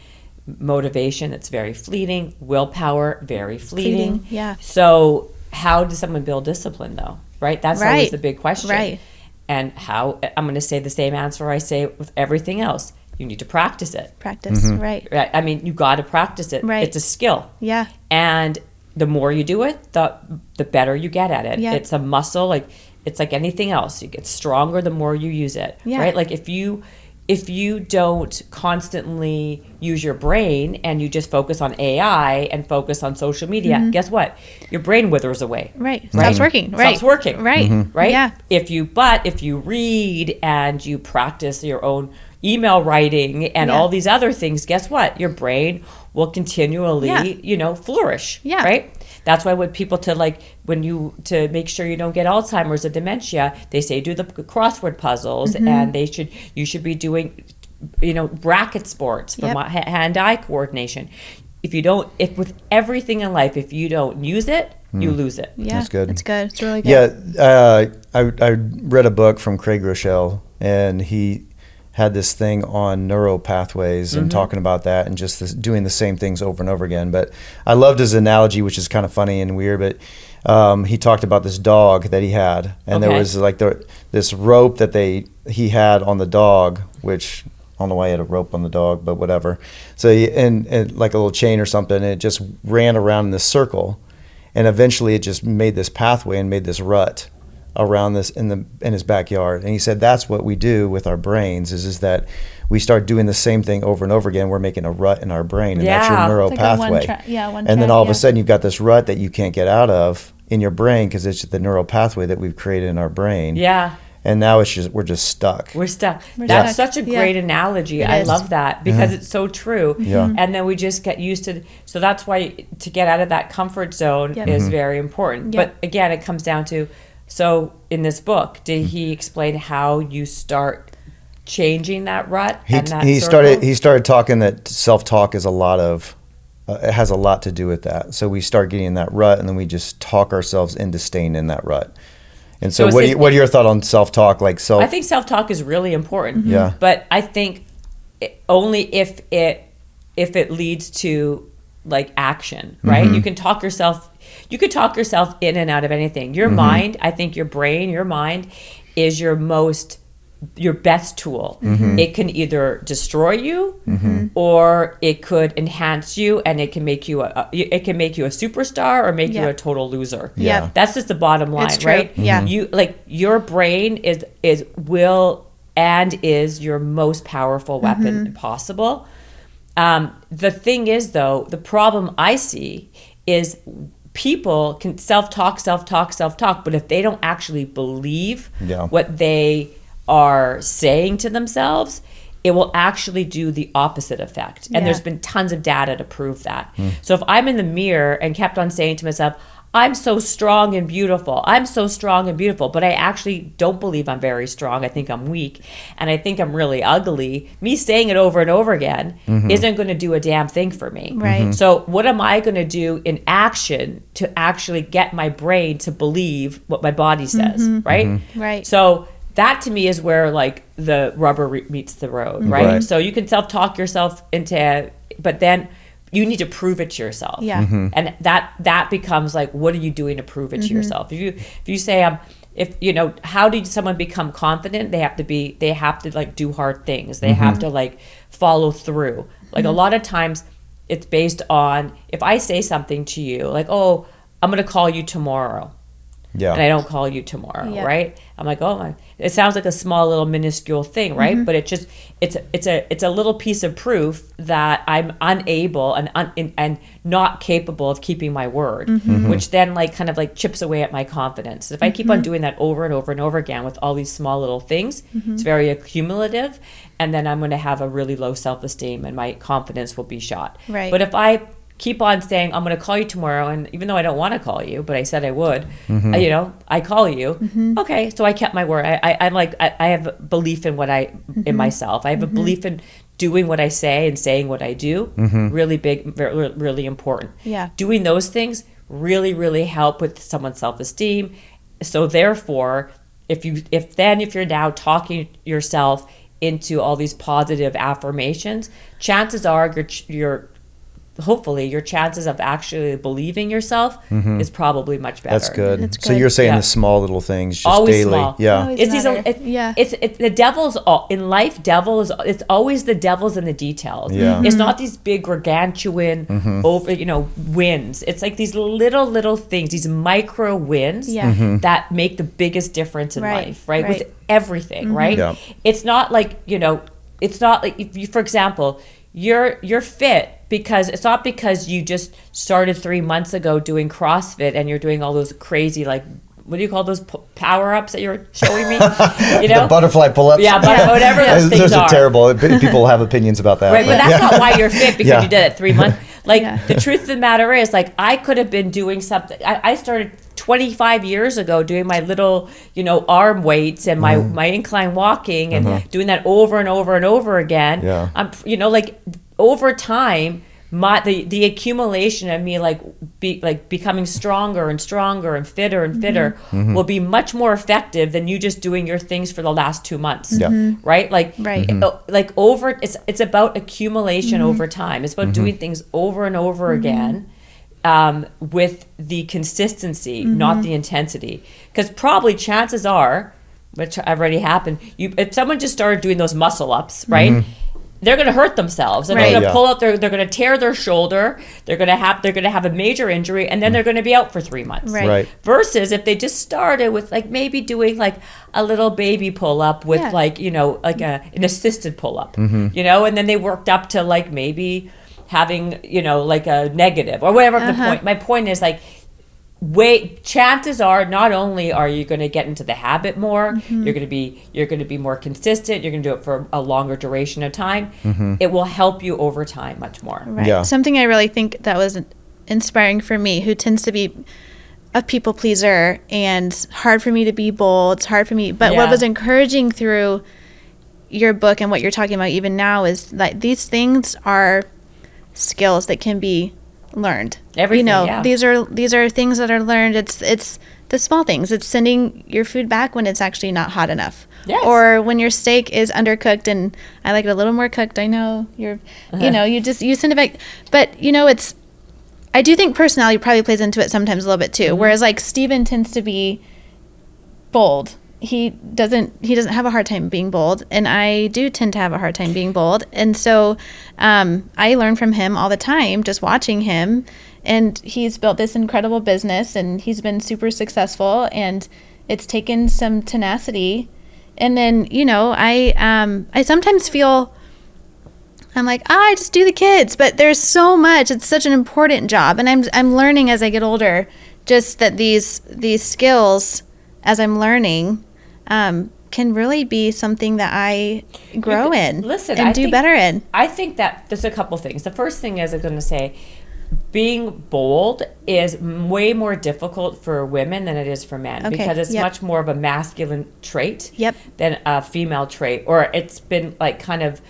motivation that's very fleeting, willpower, very fleeting. Yeah. So how does someone build discipline though? Right? That's always the big question. Right. And how, I'm going to say the same answer I say with everything else. You need to practice it. Right. I mean, you got to practice it. Right. It's a skill. Yeah. And the more you do it, the better you get at it. Yeah. It's a muscle. Like it's like anything else. You get stronger the more you use it. Yeah. Right. Like if you don't constantly use your brain and you just focus on AI and focus on social media, guess what? Your brain withers away. Right. Stops working. Right. Stops working. Right. Right. Yeah. If you read and you practice your own email writing and all these other things, guess what? Your brain will continually, flourish. Yeah. Right? That's why when people to make sure you don't get Alzheimer's or dementia, they say do the crossword puzzles and you should be doing, bracket sports for hand-eye coordination. If with everything in life, if you don't use it, you lose it. Yeah. That's good. It's good. It's really good. Yeah. I read a book from Craig Rochelle, and he had this thing on neural pathways and talking about that and just doing the same things over and over again. But I loved his analogy, which is kind of funny and weird, but he talked about this dog that he had, and there was like this rope that he had on the dog, which I don't know why he had a rope on the dog, but whatever. So and like a little chain or something, and it just ran around in this circle, and eventually it just made this pathway and made this rut around this in his backyard. And he said that's what we do with our brains is that we start doing the same thing over and over again. We're making a rut in our brain, and that's your neural pathway. And then all of a sudden you've got this rut that you can't get out of in your brain because it's the neural pathway that we've created in our brain. Yeah. And now we're just stuck. We're stuck. That's such a great analogy. I love that because it's so true. Yeah. And then we just get used to, so that's why to get out of that comfort zone is very important. But again, it comes down to, so in this book, did he explain how you start changing that rut? He started talking that self-talk is it has a lot to do with that. So we start getting in that rut, and then we just talk ourselves into staying in that rut. And so what are your thoughts on self-talk? I think self-talk is really important. Yeah. But I think only if it leads to like action, right? You can talk yourself in and out of anything. Your mind, I think your mind is your best tool. It can either destroy you or it could enhance you, and it can make you a superstar or make you a total loser. That's just the bottom line, right? You like your brain is your most powerful weapon possible. The thing is, though, the problem I see is people can self-talk, but if they don't actually believe what they are saying to themselves, it will actually do the opposite effect. And there's been tons of data to prove that. So if I'm in the mirror and kept on saying to myself, I'm so strong and beautiful, but I actually don't believe I'm very strong. I think I'm weak, and I think I'm really ugly. Me saying it over and over again isn't going to do a damn thing for me. Right. So what am I going to do in action to actually get my brain to believe what my body says, right? Right. So that to me is where like the rubber meets the road, right? So you can self-talk yourself into, but then you need to prove it to yourself. And that becomes like, what are you doing to prove it to yourself? If you say, how did someone become confident? They have to like do hard things. They have to like follow through. Like a lot of times it's based on, if I say something to you like, oh, I'm going to call you tomorrow. And I don't call you tomorrow, right? I'm like, oh, it sounds like a small little minuscule thing, right? But it's a little piece of proof that I'm unable and not capable of keeping my word, which then like kind of like chips away at my confidence. If I keep on doing that over and over and over again with all these small little things, it's very accumulative, and then I'm going to have a really low self-esteem and my confidence will be shot. Right. But if I keep on saying, I'm going to call you tomorrow, and even though I don't want to call you, but I said I would, I call you. Okay, so I kept my word. I have belief in in myself. I have a belief in doing what I say and saying what I do. Really big, really important. Doing those things really, really help with someone's self-esteem. So therefore, if you're now talking yourself into all these positive affirmations, chances are hopefully your chances of actually believing yourself is probably much better. That's good. So you're saying the small little things, just always daily. Small. It's the devil's in life. It's always the devil's in the details. It's not these big gargantuan over wins. It's like these little things, these micro wins that make the biggest difference in life, right? With everything, right? It's not like it's not like if you, for example, you're fit because it's not because you just started 3 months ago doing CrossFit and you're doing all those crazy, like, what do you call those power-ups that you're showing me? The butterfly pull-ups. Whatever those things are. Those are terrible. People have opinions about that. Right, but that's not why you're fit, because you did it 3 months. Like, the truth of the matter is, like, I could have been doing something. I started 25 years ago doing my little, arm weights and my incline walking and doing that over and over and over again. Over time, the accumulation of me becoming stronger and stronger and fitter will be much more effective than you just doing your things for the last 2 months. Right? It's about accumulation over time. It's about doing things over and over again. With the consistency, not the intensity. Because probably chances are, which have already happened, if someone just started doing those muscle ups, right? They're going to hurt themselves, and they're going to pull out they're going to tear their shoulder. They're going to have a major injury, and then they're going to be out for 3 months. Right. Versus if they just started with like maybe doing like a little baby pull up with an assisted pull up, and then they worked up to like maybe having like a negative or whatever the point. My point is like, chances are not only are you going to get into the habit more, you're going to be more consistent, you're going to do it for a longer duration of time. It will help you over time much more. Right. Something I really think that was inspiring for me, who tends to be a people pleaser and hard for me to be bold, it's hard for me, but what was encouraging through your book and what you're talking about even now is that these things are skills that can be learned. Everything, these are things that are learned. It's the small things. It's sending your food back when it's actually not hot enough. Yes. Or when your steak is undercooked and I like it a little more cooked. I know you send it back. But I do think personality probably plays into it sometimes a little bit too. Whereas like Steven tends to be bold. He doesn't have a hard time being bold, and I do tend to have a hard time being bold. And so I learn from him all the time, just watching him. And he's built this incredible business, and he's been super successful, and it's taken some tenacity. And then, you know, I sometimes feel, I'm like, I just do the kids, but there's so much. It's such an important job, and I'm learning as I get older, just that these skills, as I'm learning, can really be something that I grow in and do better in. I think that there's a couple things. The first thing is I'm going to say, being bold is way more difficult for women than it is for men, because it's much more of a masculine trait than a female trait, or it's been like kind of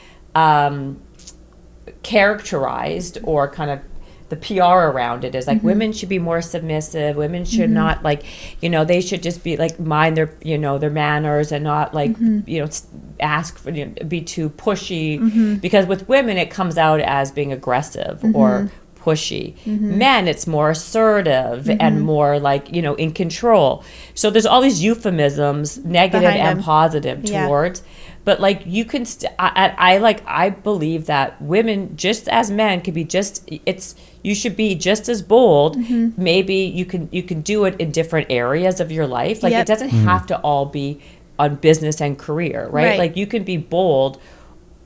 characterized, or kind of the PR around it is like women should be more submissive. Women should not, like, you know, they should just be like mind their, you know, their manners, and not like, you know, ask for, you know, be too pushy, because with women it comes out as being aggressive or pushy. Men, it's more assertive and more like, you know, in control. So there's all these euphemisms, negative and positive towards. But like you can, I believe that women, just as men, could be you should be just as bold. Maybe you can do it in different areas of your life. Like it doesn't have to all be on business and career, right? Like you can be bold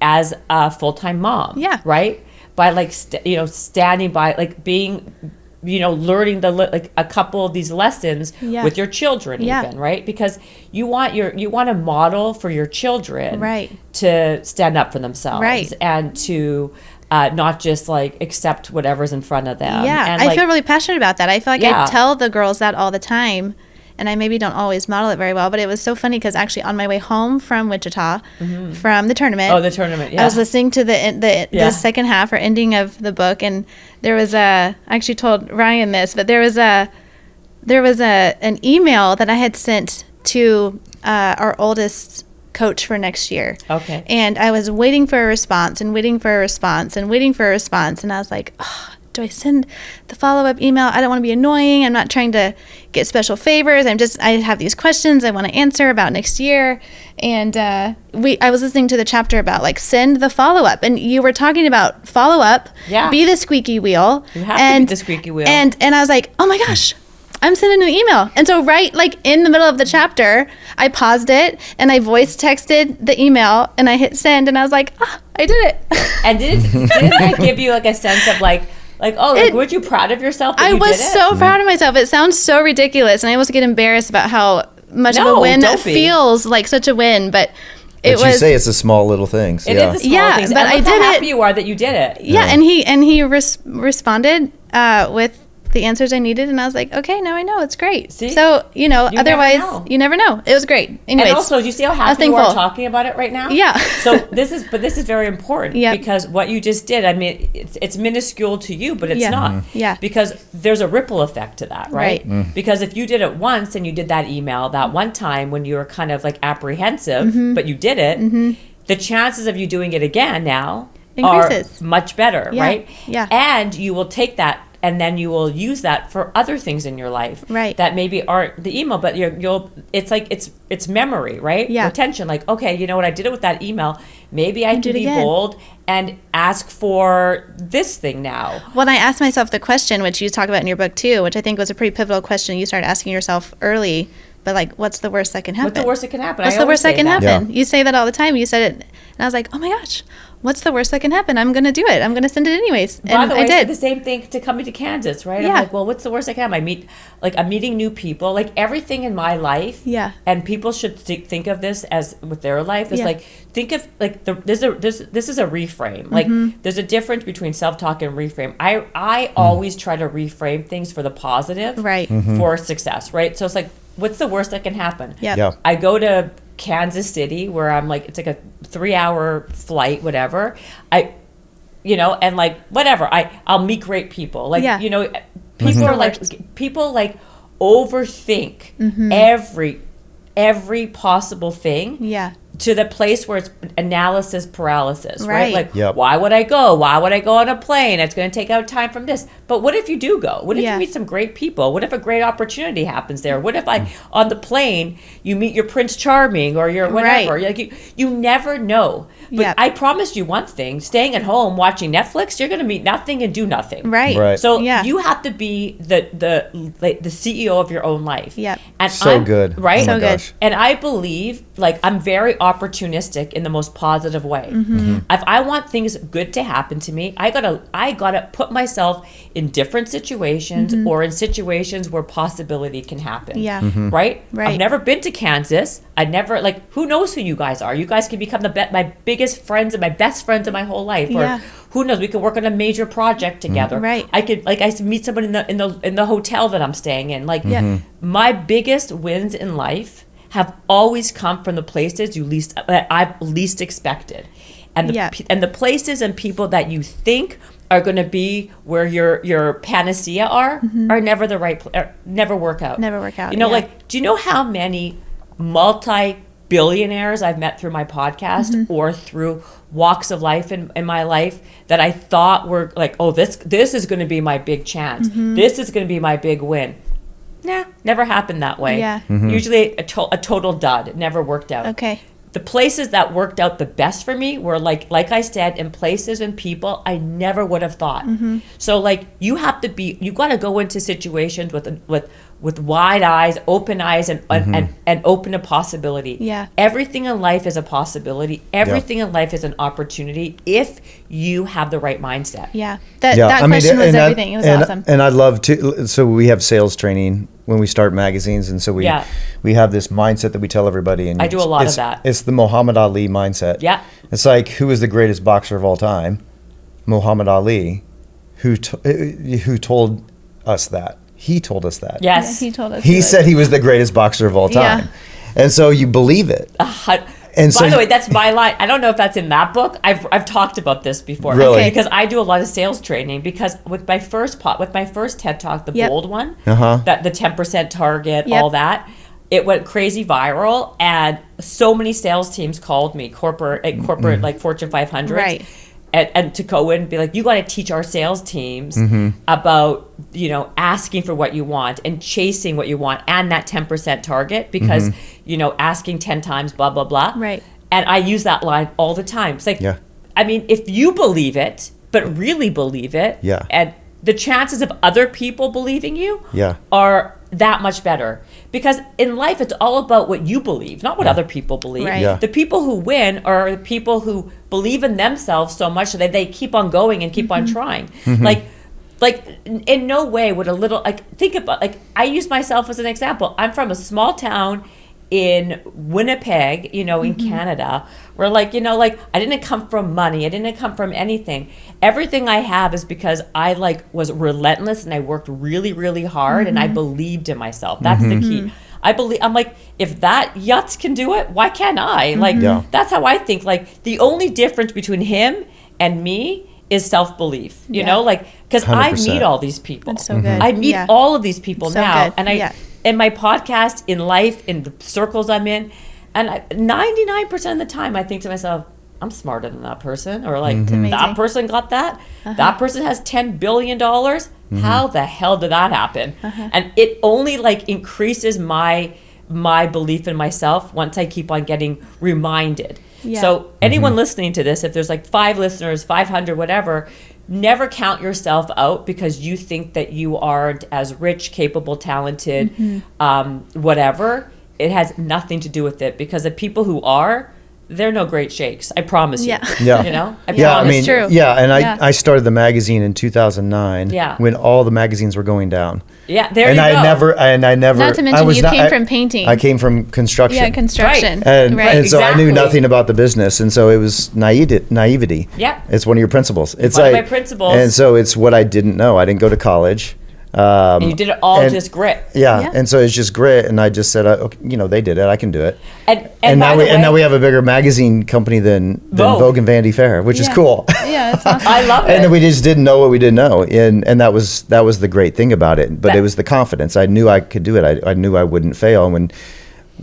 as a full-time mom, right? By like standing by, like being, you know, learning like a couple of these lessons with your children, even, right? Because you want to model for your children, to stand up for themselves, and to not just like accept whatever's in front of them. And I feel really passionate about that. I feel like I tell the girls that all the time, and I maybe don't always model it very well, but it was so funny because actually on my way home from Wichita, from the tournament. Oh, the tournament, I was listening to the second half or ending of the book, and there was I actually told Ryan this, but there was an email that I had sent to our oldest coach for next year. Okay. And I was waiting for a response and waiting for a response and waiting for a response, and I was like, do I send the follow-up email? I don't want to be annoying. I'm not trying to get special favors. I have these questions I want to answer about next year. And I was listening to the chapter about like send the follow-up, and you were talking about follow-up, be the squeaky wheel. You have to be the squeaky wheel. And I was like, oh my gosh, I'm sending an email. And so right like in the middle of the chapter, I paused it and I voice texted the email and I hit send, and I was like, I did it. And didn't that give you like a sense of like, weren't you proud of yourself that I you was did it? so proud of myself. It sounds so ridiculous, and I almost get embarrassed about how much of a win feels like such a win, but you say it's the small little things. It is the small things. But and I did how it. happy you are that you did it. Yeah, and he responded with the answers I needed, and I was like, okay, now I know. It's great. See? So, you know, otherwise, you never know. It was great. Anyways, and also, you see how happy you are talking about it right now? Yeah. So this is very important, because what you just did, I mean, it's minuscule to you, but it's not. Yeah. Because there's a ripple effect to that, right? Because if you did it once and you did that email that one time when you were kind of like apprehensive, but you did it, the chances of you doing it again now increases. Are much better, right? Yeah. And you will take that, and then you will use that for other things in your life, right? That maybe aren't the email, but you'll. It's like it's memory, right? Yeah. Retention. Like, okay, you know what? I did it with that email. Maybe I can be bold and ask for this thing now. Well, I asked myself the question, which you talk about in your book too, which I think was a pretty pivotal question you started asking yourself early. But like, what's the worst that can happen? What's the worst that can happen? What's the worst that can happen? You say that all the time. You said it, and I was like, oh my gosh, what's the worst that can happen? I'm going to do it. I'm going to send it anyways. And by the way, I did the same thing to coming to Kansas, right? Yeah. I'm like, well, what's the worst that can happen? I'm meeting new people, like everything in my life. Yeah. And people should think of this as with their life is like, think of like this is a reframe. Like there's a difference between self-talk and reframe. I always try to reframe things for the positive, right? For success, right? So it's like, what's the worst that can happen? Yeah. I go to Kansas City where I'm like, it's like a 3-hour flight, whatever. And like, whatever, I'll meet great people. Like, you know, people are like, people like overthink every possible thing. Yeah. to the place where it's analysis paralysis, right? Right. Like, Yep. why would I go? Why would I go on a plane? It's going to take out time from this. But what if you do go? What if Yeah. you meet some great people? What if a great opportunity happens there? What if on the plane you meet your Prince Charming or your whatever? Right. Like you never know. But Yep. I promised you one thing: staying at home watching Netflix, you're going to meet nothing and do nothing. Right. Right. So Yeah. you have to be the CEO of your own life. Yep. And So good. Right. Oh my So good. gosh. And I believe, like, I'm very opportunistic in the most positive way. If I want things good to happen to me, I gotta put myself in different situations or in situations where possibility can happen. Yeah. Right? Right. I've never been to Kansas. I never, like, who knows who you guys are? You guys can become my biggest friends and my best friends in my whole life. Or Yeah. who knows? We could work on a major project together. Right. I could, like, I meet someone in the hotel that I'm staying in. Like, Yeah. my biggest wins in life have always come from the places that I've least expected, and Yeah. the places and people that you think are going to be where your panacea are never the right never work out. Never work out, You know, yeah. like, do you know how many multi-billionaires I've met through my podcast or through walks of life in my life that I thought were like, oh, this is going to be my big chance. This is going to be my big win. Nah, never happened that way. Yeah. Usually a total dud. It never worked out. Okay. The places that worked out the best for me were like I said, in places and people I never would have thought. So like you got to go into situations with wide eyes, open eyes, and open to possibility. Yeah. Everything in life is a possibility. Everything in life is an opportunity if you have the right mindset. Yeah. That question was everything. It was awesome. And I love to. So we have sales training when we start magazines, and so we have this mindset that we tell everybody. And I do a lot of it's- that. It's the Muhammad Ali mindset. Yeah. It's like, who is the greatest boxer of all time? Muhammad Ali, who told us that. He told us that. Yes. Yeah, he told us. He said he was the greatest boxer of all Yeah. time. And so you believe it. And By the way, that's my line. I don't know if that's in that book. I've talked about this before. Really? Okay. Because I do a lot of sales training. Because with my first TED Talk, the Yep. bold one, Uh-huh. that the 10% target, Yep. all that, it went crazy viral, and so many sales teams called me, corporate like Fortune 500, Right. and to Cohen and be like, you got to teach our sales teams about, asking for what you want and chasing what you want and that 10% target, because, asking 10 times, blah, blah, blah. Right. And I use that line all the time. It's like, Yeah. I mean, if you believe it, but really believe it, Yeah. and the chances of other people believing you Yeah. are that much better. Because in life, it's all about what you believe, not what other people believe. Right. Yeah. The people who win are the people who believe in themselves so much that they keep on going and keep on trying. Like in no way would think about, like, I use myself as an example. I'm from a small town in Winnipeg, in Canada, where I didn't come from money. I didn't come from anything. Everything I have is because I was relentless and I worked really, really hard and I believed in myself. That's the key. I'm like, if that Yutz can do it, why can't I? That's how I think. Like, the only difference between him and me is self-belief, because I 100%. meet all these people. That's so good. I meet Yeah. all of these people So now. good. And Yeah. in my podcast, in life, in the circles I'm in, and 99% of the time I think to myself, I'm smarter than that person, or like, Amazing. that person got that. That person has $10 billion. How the hell did that happen? And it only increases my belief in myself once I keep on getting reminded. Yeah. So anyone listening to this, if there's 5 listeners, 500, whatever, never count yourself out because you think that you aren't as rich, capable, talented, whatever. It has nothing to do with it, because the people who are, they're no great shakes. I promise you. Yeah. Yeah. I Yeah, I promise. mean, true. yeah, and Yeah. I started the magazine in 2009 Yeah. when all the magazines were going down. Yeah, there And you I go. never Not to mention you came from painting. I came from construction. Yeah, construction. and, Right. and so I knew Exactly. nothing about the business, and so it was naivety. Yeah. It's one of your principles. It's One of my principles. And so it's what I didn't know. I didn't go to college. And you did it all and- just grit. Yeah. Yeah. And so it's just grit, and I just said, okay, they did it. I can do it. And by the way, now we have a bigger magazine company than Vogue. Vogue and Vanity Fair, which is Yeah. cool. Yeah, it's awesome. I love And it. we just didn't know what we didn't know, and that was the great thing about it. But That- it was the confidence. I knew I could do it. I knew I wouldn't fail. And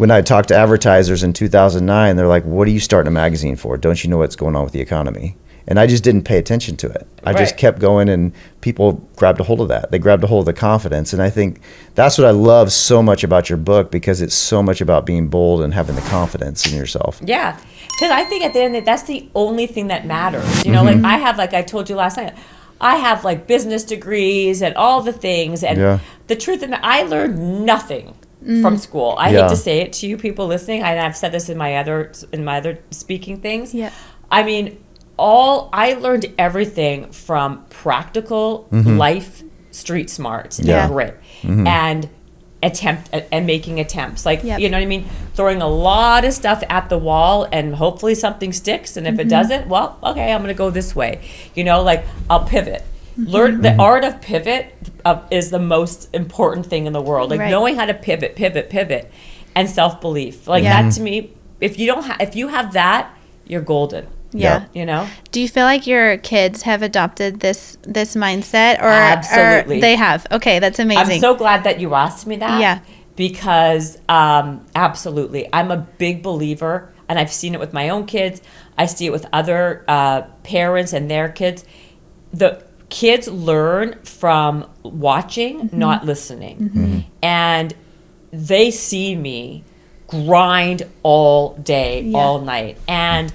when I talked to advertisers in 2009, they're like, what are you starting a magazine for? Don't you know what's going on with the economy? And I just didn't pay attention to it. I just kept going, and people grabbed a hold of that. They grabbed a hold of the confidence. And I think that's what I love so much about your book, because it's so much about being bold and having the confidence in yourself. Yeah. Because I think at the end of the day, that's the only thing that matters. You know, like I have, like I told you last night, I have like business degrees and all the things. And the truth of it, I learned nothing from school. I hate to say it to you people listening. I've said this in my other speaking things. Yeah. I mean, I learned everything from practical life, street smarts, and grit, and making attempts. Like, you know what I mean? Throwing a lot of stuff at the wall, and hopefully something sticks. And if it doesn't, well, okay, I'm going to go this way. You know, like I'll pivot. Learn the art of pivot is the most important thing in the world. Like knowing how to pivot, and self-belief. Like that to me, if you have that, you're golden. Yeah. You know? Do you feel like your kids have adopted this mindset, or absolutely they have? Okay, that's amazing. I'm so glad that you asked me that. Yeah. Because absolutely. I'm a big believer, and I've seen it with my own kids. I see it with other parents and their kids. The kids learn from watching, not listening. And they see me grind all day, all night, and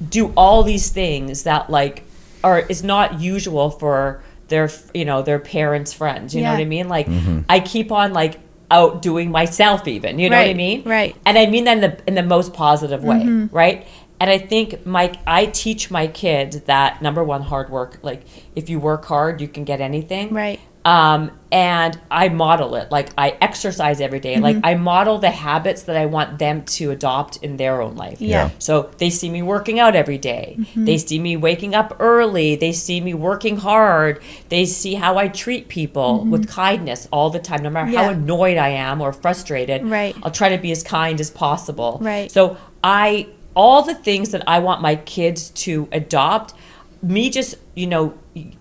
do all these things that like is not usual for their parents' friends. You know what I mean? Like I keep on like outdoing myself even, you know what I mean? Right. And I mean that in the most positive way, right? And I think I teach my kids that, number one, hard work. Like if you work hard, you can get anything. Right. And I model it. Like I exercise every day. Like I model the habits that I want them to adopt in their own life. Yeah. So they see me working out every day. They see me waking up early. They see me working hard. They see how I treat people with kindness all the time. No matter how annoyed I am or frustrated, I'll try to be as kind as possible. Right. So all the things that I want my kids to adopt, me just,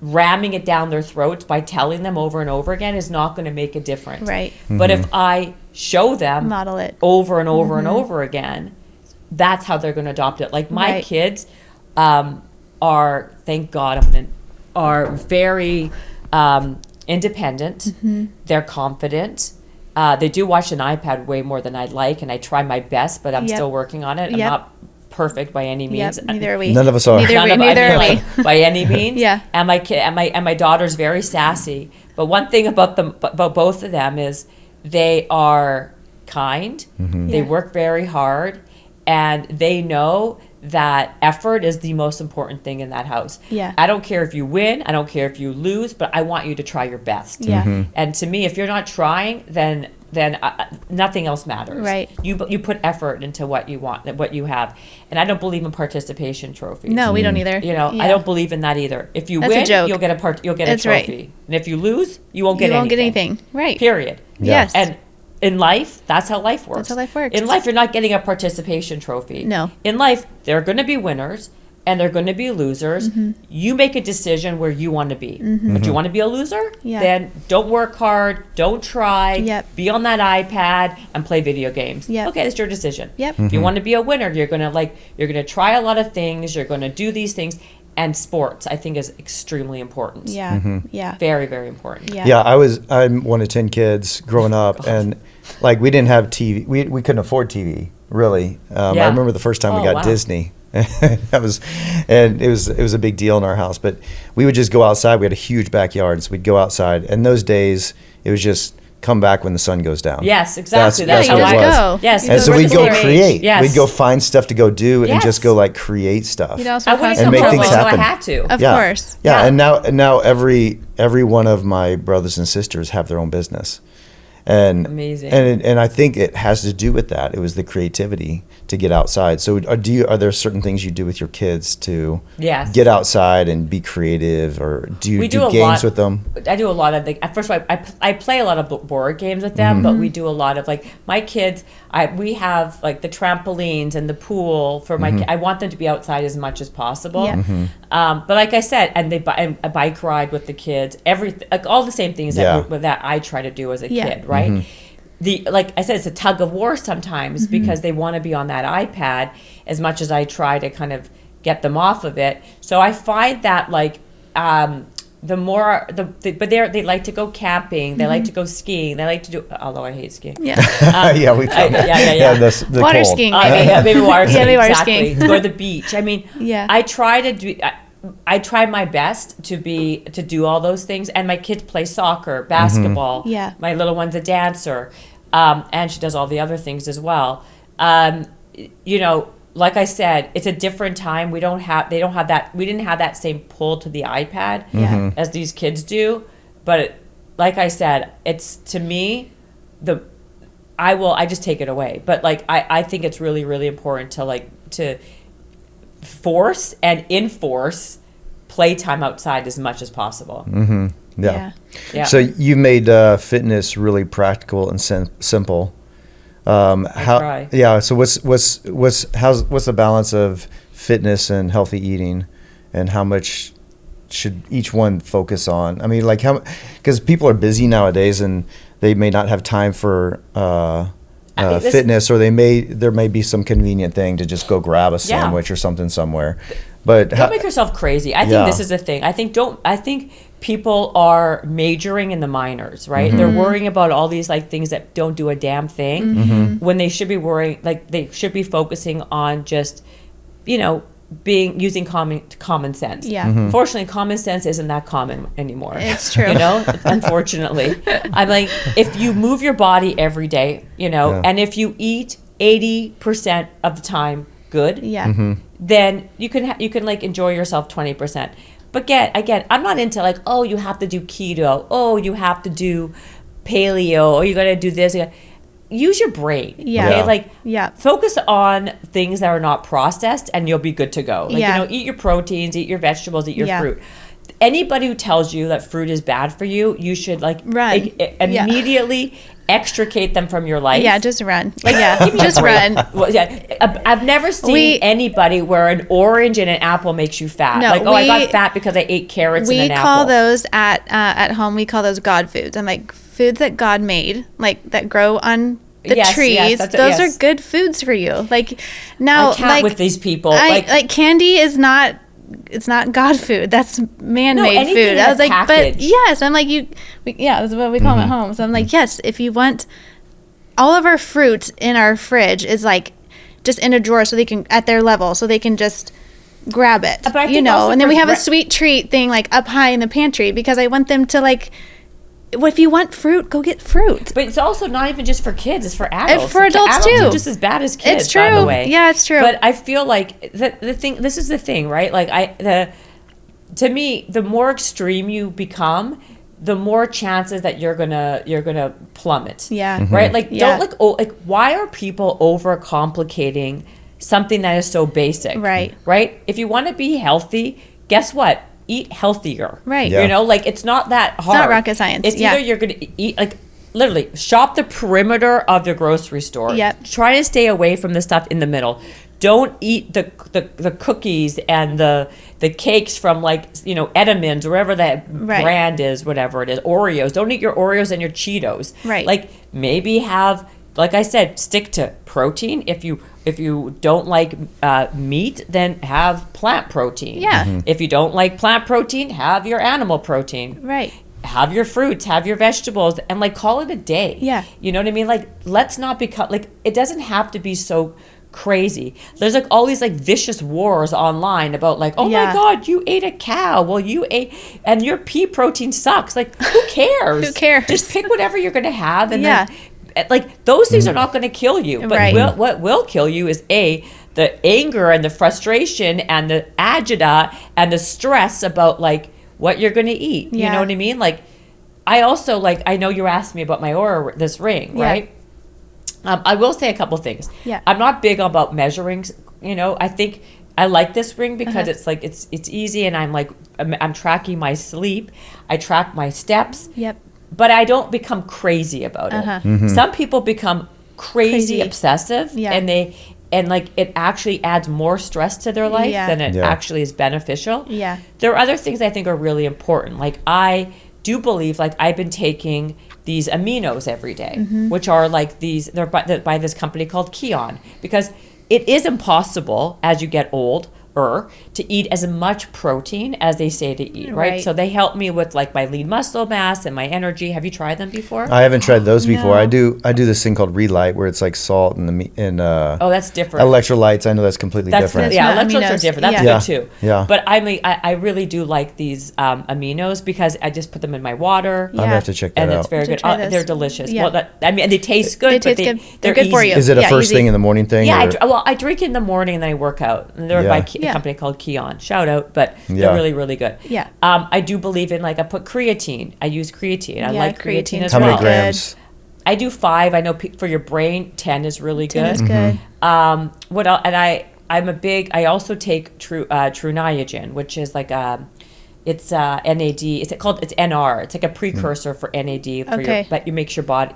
ramming it down their throats by telling them over and over again is not going to make a difference. Right. But if I show them, model it over and over and over again, that's how they're going to adopt it. Like my kids are, thank God, are very independent. They're confident. They do watch an iPad way more than I'd like, and I try my best, but I'm still working on it. I'm not perfect by any means. Neither are we. None of us are. Neither are we. By any means. Yeah. And my daughter's very sassy. But one thing about both of them is they are kind. They work very hard, and they know that effort is the most important thing in that house. Yeah. I don't care if you win. I don't care if you lose, but I want you to try your best. Yeah. And to me, if you're not trying, then nothing else matters. Right. You put effort into what you want, what you have. And I don't believe in participation trophies. No, we don't either. I don't believe in that either. If you That's a win, joke. you'll get a trophy. Right. And if you lose, you won't get anything. Right. Period. Yes. And in life, that's how life works. That's how life works. In life, you're not getting a participation trophy. No. In life, there are going to be winners and there are going to be losers. You make a decision where you want to be. But you want to be a loser? Yeah. Then don't work hard, don't try, Yep. be on that iPad and play video games. Yep. Okay, that's your decision. Yep. If you want to be a winner, you're going to try a lot of things, you're going to do these things. And sports, I think, is extremely important. Yeah. Yeah. Very, very important. Yeah. I'm one of 10 kids growing up, and like we didn't have TV. We couldn't afford TV, really. I remember the first time we got Disney. It was a big deal in our house. But we would just go outside. We had a huge backyard, so we'd go outside. And those days, it was just come back when the sun goes down. Yes, exactly. That's how what it was. go. Yes. And so we'd go create. Yes. We'd go find stuff to go do and Yes. just go like create stuff. You'd also I wouldn't And come make home things until I happen. had to. Of course. Yeah. And now every one of my brothers and sisters have their own business. And amazing. And I think it has to do with that. It was the creativity to get outside. So are there certain things you do with your kids to get outside and be creative, or do you do games with them? I do a lot of first of all, I play a lot of board games with them, but we do a lot of like my kids. We have like the trampolines and the pool for my kids. I want them to be outside as much as possible. Yeah. But like I said, and a bike ride with the kids, everything, like all the same things that I try to do as a kid, right? like I said, it's a tug of war sometimes because they want to be on that iPad as much as I try to kind of get them off of it. So I find that like the more but they like to go camping, they like to go skiing, they like to do, although I hate skiing. Yeah. Yeah, we found that. Yeah. The Water cold. skiing. Maybe water skiing. maybe water exactly. skiing. Or the beach. I mean, I try to do. I try my best to do all those things, and my kids play soccer, basketball. Yeah. My little one's a dancer, and she does all the other things as well. You know, like I said, it's a different time. We didn't have that same pull to the iPad as these kids do. But like I said, it's, to me, I just take it away. But like I think it's really, really important to force and enforce playtime outside as much as possible. Yeah. Yeah. So you made fitness really practical and simple. Try. Yeah. So what's the balance of fitness and healthy eating, and how much should each one focus on? I mean, like because people are busy nowadays and they may not have time for fitness, or there may be some convenient thing to just go grab a sandwich or something somewhere. But don't make yourself crazy. I think this is the thing. I think people are majoring in the minors, right? They're worrying about all these like things that don't do a damn thing when they should be worrying, like they should be focusing on just, you know, using common sense. Yeah. Unfortunately, common sense isn't that common anymore. It's true. You know, unfortunately. I'm like, if you move your body every day, you know, and if you eat 80% of the time good, then you can like enjoy yourself 20%. But again, I'm not into like, oh, you have to do keto, oh, you have to do paleo, or you got to do this. Use your brain. Okay? Like, focus on things that are not processed, and you'll be good to go. Like, you know, eat your proteins, eat your vegetables, eat your fruit. Anybody who tells you that fruit is bad for you, you should like immediately extricate them from your life. Yeah, just run. Like, just run. Well, I've never seen anybody where an orange and an apple makes you fat. No, like, I got fat because I ate carrots and an apple. We call those at home. We call those God foods. I'm like, foods that God made, like that grow on the trees. Those are good foods for you. Like now, I can't with these people. Like candy is not. It's not God food. That's man-made food. I was like, packaged. But yes, I'm like that's what we call them at home. So I'm like, yes, if you want, all of our fruits in our fridge is like just in a drawer, so they can at their level, so they can just grab it, you know. And then we have a sweet treat thing like up high in the pantry because I want them to like. Well, if you want fruit, go get fruit. But it's also not even just for kids; it's for adults. For adults too. Are just as bad as kids. It's true. By the way. Yeah, it's true. But I feel like the thing. This is the thing, right? Like to me, the more extreme you become, the more chances that you're gonna plummet. Yeah. Right. Like don't why are people overcomplicating something that is so basic? Right. Right. If you want to be healthy, guess what? Eat healthier. Right. You know, like it's not that hard. It's not rocket science. It's either you're going to eat, like literally shop the perimeter of the grocery store. Yep. Try to stay away from the stuff in the middle. Don't eat the cookies and the cakes from like, you know, Edamins, wherever that brand is, whatever it is, Oreos. Don't eat your Oreos and your Cheetos. Right. Like maybe have, like I said, stick to protein. If you don't like meat, then have plant protein. Yeah. If you don't like plant protein, have your animal protein. Right. Have your fruits, have your vegetables, and like call it a day. Yeah. You know what I mean? Like, let's not become like, it doesn't have to be so crazy. There's like all these like vicious wars online about like, oh my God, you ate a cow. Well, you ate, and your pea protein sucks. Like, who cares? Who cares? Just pick whatever you're going to have, and then like those things are not going to kill you. But what will kill you is the anger and the frustration and the agita and the stress about like what you're going to eat. You know what I mean? Like, I also like, I know you asked me about my Aura, this ring, right? I will say a couple things. Yeah. I'm not big about measuring, you know. I think I like this ring because it's like it's easy, and I'm tracking my sleep. I track my steps. Yep. But I don't become crazy about it. Some people become crazy obsessive, and like it actually adds more stress to their life than it actually is beneficial. Yeah. There are other things I think are really important. Like I do believe, like I've been taking these aminos every day, which are like they're by this company called Keon, because it is impossible as you get older to eat as much protein as they say to eat, right? So they help me with like my lean muscle mass and my energy. Have you tried them before? I haven't tried those before. No. I do this thing called Relight, where it's like salt and Oh, that's different. electrolytes. I know that's completely different. Yeah, Not electrolytes are aminos. different. That's Yeah. good too. Yeah. But I really do like these aminos because I just put them in my water. I'm gonna have to check that And out. it's very good. try those. They're delicious. Yeah. Well, they taste good. They but taste good. They're They're good for easy. you. Is it a Yeah, first easy. thing in the morning thing? Yeah, or- I drink in the morning and then I work out. And they're Yeah. by a Yeah. company called Keon. Shout out, but Yeah. they're really, really good. Yeah. I do believe in I put creatine. I use creatine. I Yeah, like creatine creatine's as How well. many really grams? I do 5. I know for your brain, 10 is really 10 good. is good. What else? And I also take True Niagen, which is like it's NAD. It's NR. It's like a precursor for NAD. Okay. But makes your body.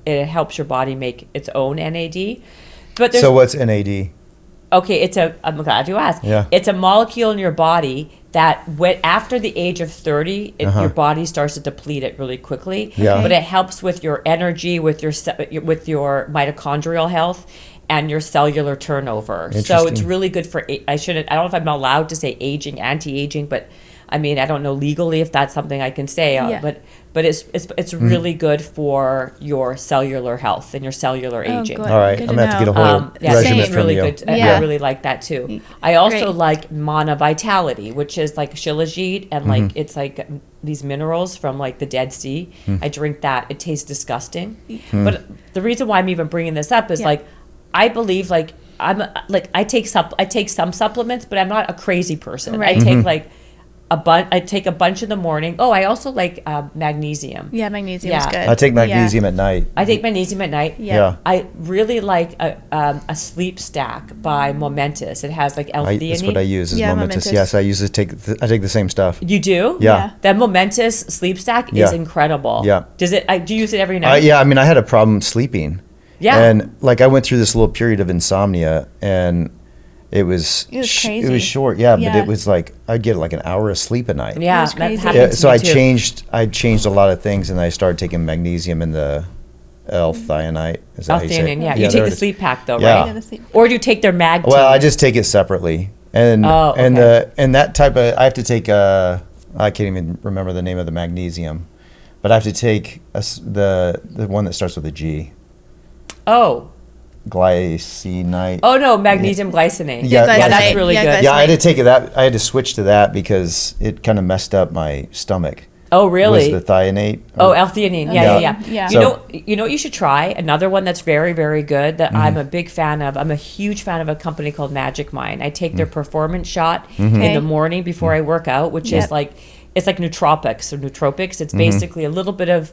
It helps your body make its own NAD. But there's So what's NAD? Okay, I'm glad you asked. Yeah. It's a molecule in your body that after the age of 30, your body starts to deplete it really quickly. Yeah. Okay. But it helps with your energy, with your mitochondrial health, and your cellular turnover. So it's Interesting. really good for. I don't know if I'm allowed to say aging, anti-aging, but I mean I don't know legally if that's something I can say. Yeah. But it's really good for your cellular health and your cellular aging. good. All right, Good I'm to gonna have to get a know. whole Yeah, regimen it's from really you. good. Yeah. I really like that too. I also Great. like Mana Vitality, which is like shilajit and like it's like these minerals from like the Dead Sea. I drink that. It tastes disgusting. But the reason why I'm even bringing this up is Yeah. like I believe like I take some supplements, but I'm not a crazy person. Right. I take like I take a bunch in the morning. Oh, I also like magnesium. Yeah, magnesium is Yeah. good. I take magnesium at night. I take magnesium at night. Yeah. I really like a sleep stack by Momentous. It has like L-theanine. That's what I use. Is Yeah, Momentous. Momentous. Yes, I usually I take the same stuff. You do? Yeah. That Momentous sleep stack Yeah. is incredible. Yeah. Do you use it every night? Yeah, I mean, I had a problem sleeping. Yeah. And like I went through this little period of insomnia, and it was It was It crazy. was short, yeah, but Yeah. it was like I'd get like an hour of sleep a night. Yeah, was that crazy. happens Yeah, to so me I too. changed a lot of things, and I started taking magnesium and the L-thionite. Is that how you say it? L-theanine, yeah. You there take it the is. sleep pack though, Yeah. right? Yeah, the sleep- Or do you take their mag Well, tea? I just take it separately, and Oh, and okay. that type of I have to take I can't even remember the name of the magnesium, but I have to take the one that starts with a G, Oh. glycinite. Oh no, magnesium glycinate. Yeah, yeah, that's glycinate. really Yeah, good. Yeah, I had to take that. I had to switch to that because it kind of messed up my stomach. Oh really? Was the thionate? Oh, L-theanine. Yeah. Yeah. So- You know what you should try? Another one that's very, very good that I'm a big fan of. I'm a huge fan of a company called Magic Mind. I take their performance shot in Okay. the morning before I work out, which is Yep. like, it's like nootropics or nootropics. It's basically a little bit of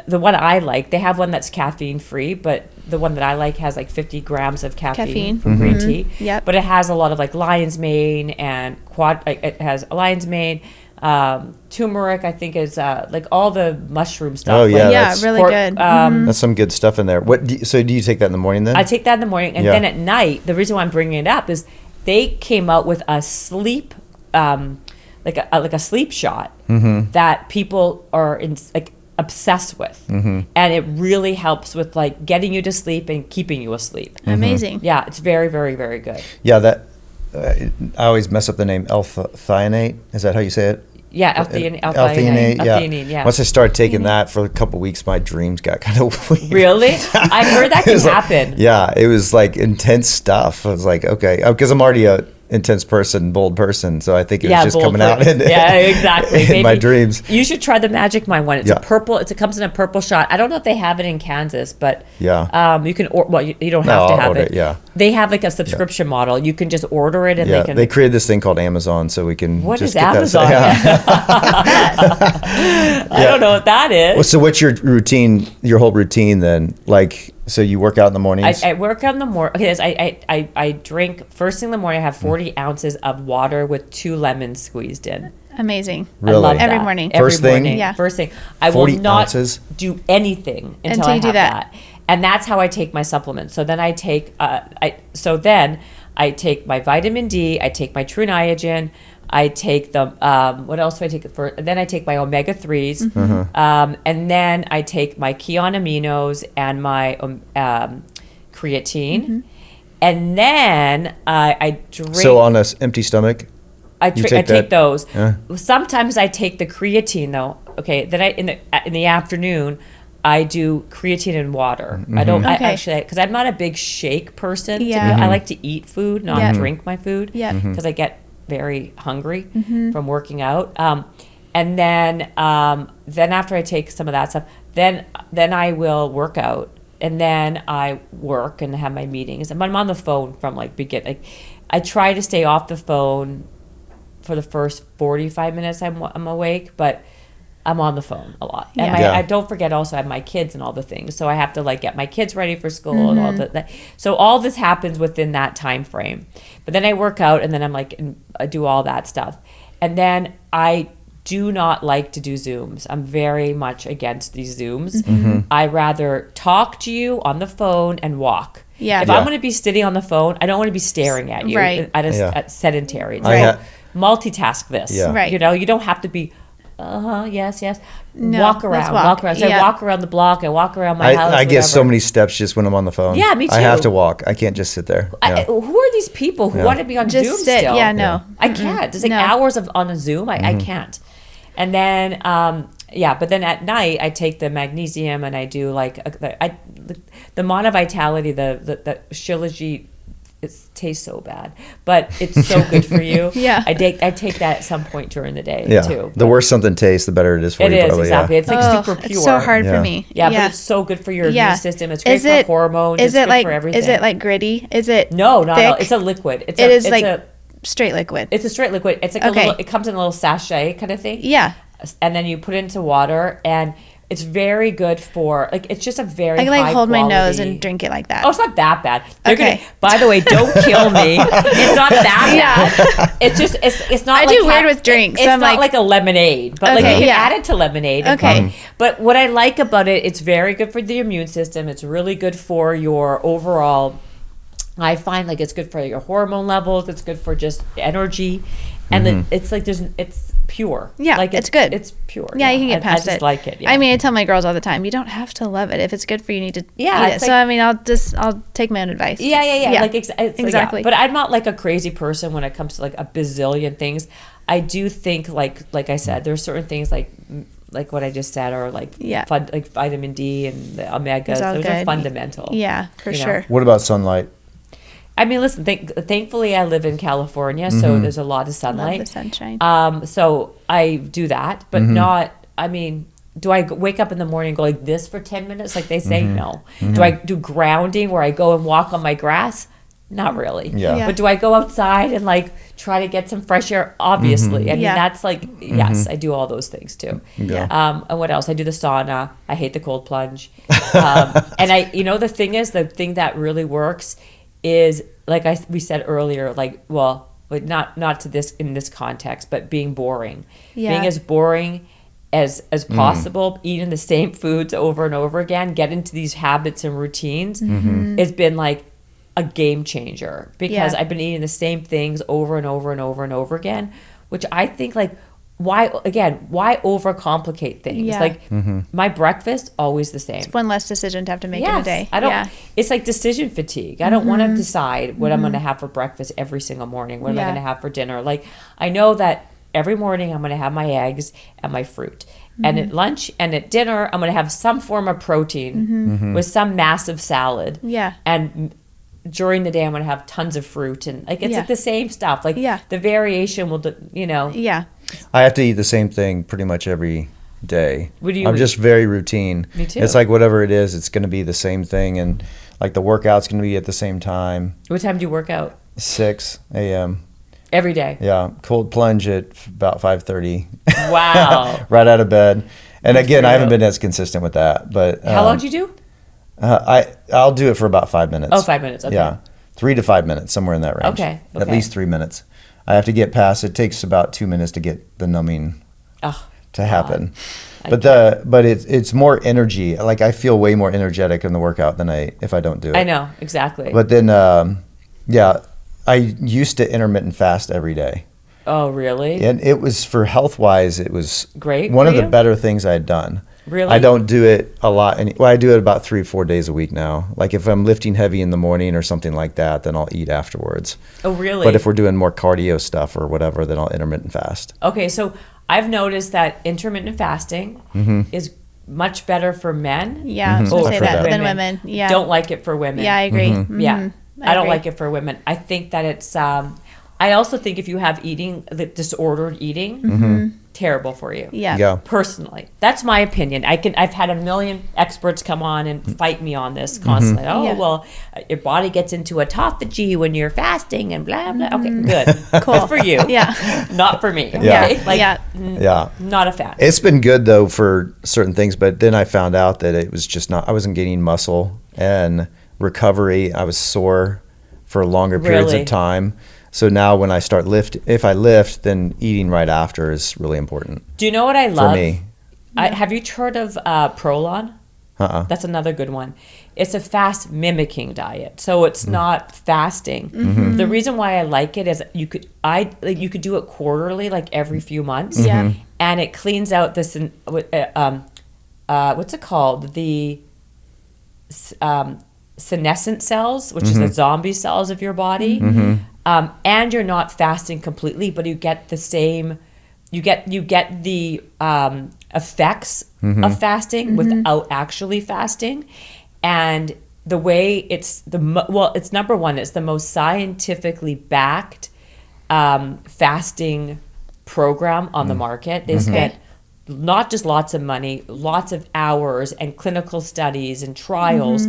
the one I like. They have one that's caffeine free, but the one that I like has like 50 grams of caffeine from green tea. Yep. But it has a lot of like lion's mane and it has lion's mane. Turmeric, I think, is like all the mushroom stuff. Oh, yeah, like Yeah, that's- really pork, good. That's some good stuff in there. So do you take that in the morning then? I take that in the morning, and Yeah. then at night, the reason why I'm bringing it up is they came out with a sleep, like a sleep shot that people are obsessed with, and it really helps with like getting you to sleep and keeping you asleep. Amazing. Yeah, it's very, very, very good. Yeah, that I always mess up the name L-thionate. Is that how you say it? Yeah, L-theanine. L-theanate, L-theanine, yeah. Once I started taking that for a couple weeks, my dreams got kind of weird. Really? I heard that It can was like- happen. Yeah, it was like intense stuff. I was like, okay, because I'm already a intense person, bold person, so I think it was just bold coming out person. in, Yeah, exactly. in my Maybe dreams. You should try the Magic Mind one. It's Yeah. a purple. It comes in a purple shot. I don't know if they have it in Kansas, but Yeah. you can. You don't No, have to I'll have order it. it, yeah. They have like a subscription model. You can just order it, and Yeah, they can. they created this thing called Amazon, so we can What just is get Amazon? That. Yeah. I don't know what that is. Well, so what's your routine? Your whole routine then? Like, so you work out in the mornings? I work on the morning. Okay, I drink first thing in the morning. I have 40 ounces of water with 2 lemons squeezed in. Amazing. Really? I love Every that. morning. Every First thing? morning. Yeah. First thing. I will 40 not ounces? do anything until Until I you do have that. that. And that's how I take my supplements. So then I take. I take my vitamin D, I take my True Niagen, I take the, what else do I take it for? And then I take my omega-3s, and then I take my Kion aminos and my creatine. And then I drink. So on an empty stomach? I take those. Sometimes I take the creatine though. Okay, then in the afternoon, I do creatine and water. I don't actually, because I'm not a big shake person. Yeah. I like to eat food, not drink my food. Yeah. Because I get very hungry from working out. And then after I take some of that stuff, then I will work out. And then I work and have my meetings. And I'm on the phone from I try to stay off the phone for the first 45 minutes I'm awake, but I'm on the phone a lot. And I don't forget also I have my kids and all the things. So I have to get my kids ready for school and all that. So all this happens within that time frame. But then I work out and then I do all that stuff. And then I do not like to do Zooms. I'm very much against these Zooms. I rather talk to you on the phone and walk. Yeah. If I'm going to be sitting on the phone, I don't want to be staring at you at sedentary. So multitask this. Yeah. Right. You don't have to be, yes. No, walk around. So I walk around the block. I walk around my house. I get so many steps just when I'm on the phone. Yeah, me too. I have to walk. I can't just sit there. Who are these people who want to be on Just Zoom sit. still? Yeah, no. I can't. It's hours on a Zoom. I can't. And then, but then at night I take the magnesium and I do the Monovitality, the Shilajit. It tastes so bad, but it's so good for you. Yeah. I take that at some point during the day too. The worse something tastes, the better it is for you. It is, probably, exactly. Yeah. It's super pure. It's so hard for me. Yeah, but it's so good for your immune system. It's great for hormones. Is it's it good like for everything. is it like gritty? Is it No, not thick? at all. It's a liquid. It's a straight liquid. It's a straight liquid. It's like a little. It comes in a little sachet kind of thing. Yeah. And then you put it into water, and it's very good for it's just a very. I hold my quality. nose and drink it like that. Oh, it's not that bad. By the way, don't kill me. It's not that bad. It's just it's not. I do weird with drinks. It's not like a lemonade, but you can add it to lemonade. Okay. But what I like about it, it's very good for the immune system. It's really good for your overall. I find it's good for your hormone levels. It's good for just energy, and it's pure. Yeah, it's good. It's pure. Yeah, you can get past it. I just like it. Yeah. I mean, I tell my girls all the time, you don't have to love it. If it's good for you, you need to eat it. So I mean, I'll take my own advice. Yeah. Exactly. But I'm not a crazy person when it comes to a bazillion things. I do think like I said, there's certain things like what I just said, or vitamin D and the omegas. Those are fundamental. Yeah, for sure. What about sunlight? I mean, listen, thankfully I live in California, so there's a lot of sunlight. Love the sunshine. So I do that, but not, do I wake up in the morning and go like this for 10 minutes? Like they say, no. Do I do grounding where I go and walk on my grass? Not really. Yeah. But do I go outside and try to get some fresh air? Obviously. I mean, that's yes, I do all those things too. Yeah. And what else? I do the sauna. I hate the cold plunge. And the thing is, the thing that really works is we said earlier, not to this in this context, but being boring. Being as boring as possible, eating the same foods over and over again, get into these habits and routines has been a game changer, because I've been eating the same things over and over and over and over again, which I think why overcomplicate things? Yeah. My breakfast, always the same. It's one less decision to have to make in a day. It's like decision fatigue. I don't want to decide what I'm going to have for breakfast every single morning. What am I going to have for dinner? I know that every morning I'm going to have my eggs and my fruit. And at lunch and at dinner, I'm going to have some form of protein with some massive salad. Yeah. And during the day, I'm going to have tons of fruit. And it's the same stuff. The variation will, Yeah. I have to eat the same thing pretty much every day. What do you I'm eat? just very routine. Me too. It's whatever it is, it's going to be the same thing. And the workout's going to be at the same time. What time do you work out? 6 a.m. Every day? Yeah. Cold plunge at about 5:30. Wow. Right out of bed. And again, I haven't been as consistent with that. But how long do you do? I'll do it for about 5 minutes. Oh, 5 minutes. Okay. Yeah. 3 to 5 minutes, somewhere in that range. Okay. At least 3 minutes. I have to get past. It takes about 2 minutes to get the numbing to happen. But it's more energy. I feel way more energetic in the workout than if I don't do it. I know, exactly. But then I used to intermittent fast every day. Oh, really? And it was, for health-wise, it was Great one for of the you? better things I had done. Really? I don't do it a lot. Well, I do it about 3-4 days a week now. Like if I'm lifting heavy in the morning or something like that, then I'll eat afterwards. Oh, really? But if we're doing more cardio stuff or whatever, then I'll intermittent fast. Okay, so I've noticed that intermittent fasting is much better for men. Yeah, I was Mhm. gonna say I've heard that that. than women. Yeah. Don't like it for women. Yeah, I agree. Yeah. I don't agree. like it for women. I think that it's, I also think if you have disordered eating, terrible for you. Yeah. Yeah. Personally, that's my opinion. I've had a million experts come on and fight me on this constantly. Oh, Yeah. well, your body gets into autophagy when you're fasting and blah, blah. Okay, good. Cool. Good for you. Yeah. Not for me. Yeah. Okay? Like, Yeah. Yeah. not a fan. It's been good though for certain things, but then I found out that it was just not, I wasn't gaining muscle and recovery. I was sore for longer periods Really? of time. So now when I start if I lift, then eating right after is really important Do you know what I love? for me. Have you heard of Prolon? That's another good one. It's a fast mimicking diet, so it's not fasting. The reason why I like it is you could do it quarterly, like every few months. Yeah. And it cleans out this what's it called, the senescent cells, which is the zombie cells of your body. And you're not fasting completely, but you get the same. You get the effects of fasting without actually fasting, and the way it's it's number one. It's the most scientifically backed fasting program on the market. They spent not just lots of money, lots of hours and clinical studies and trials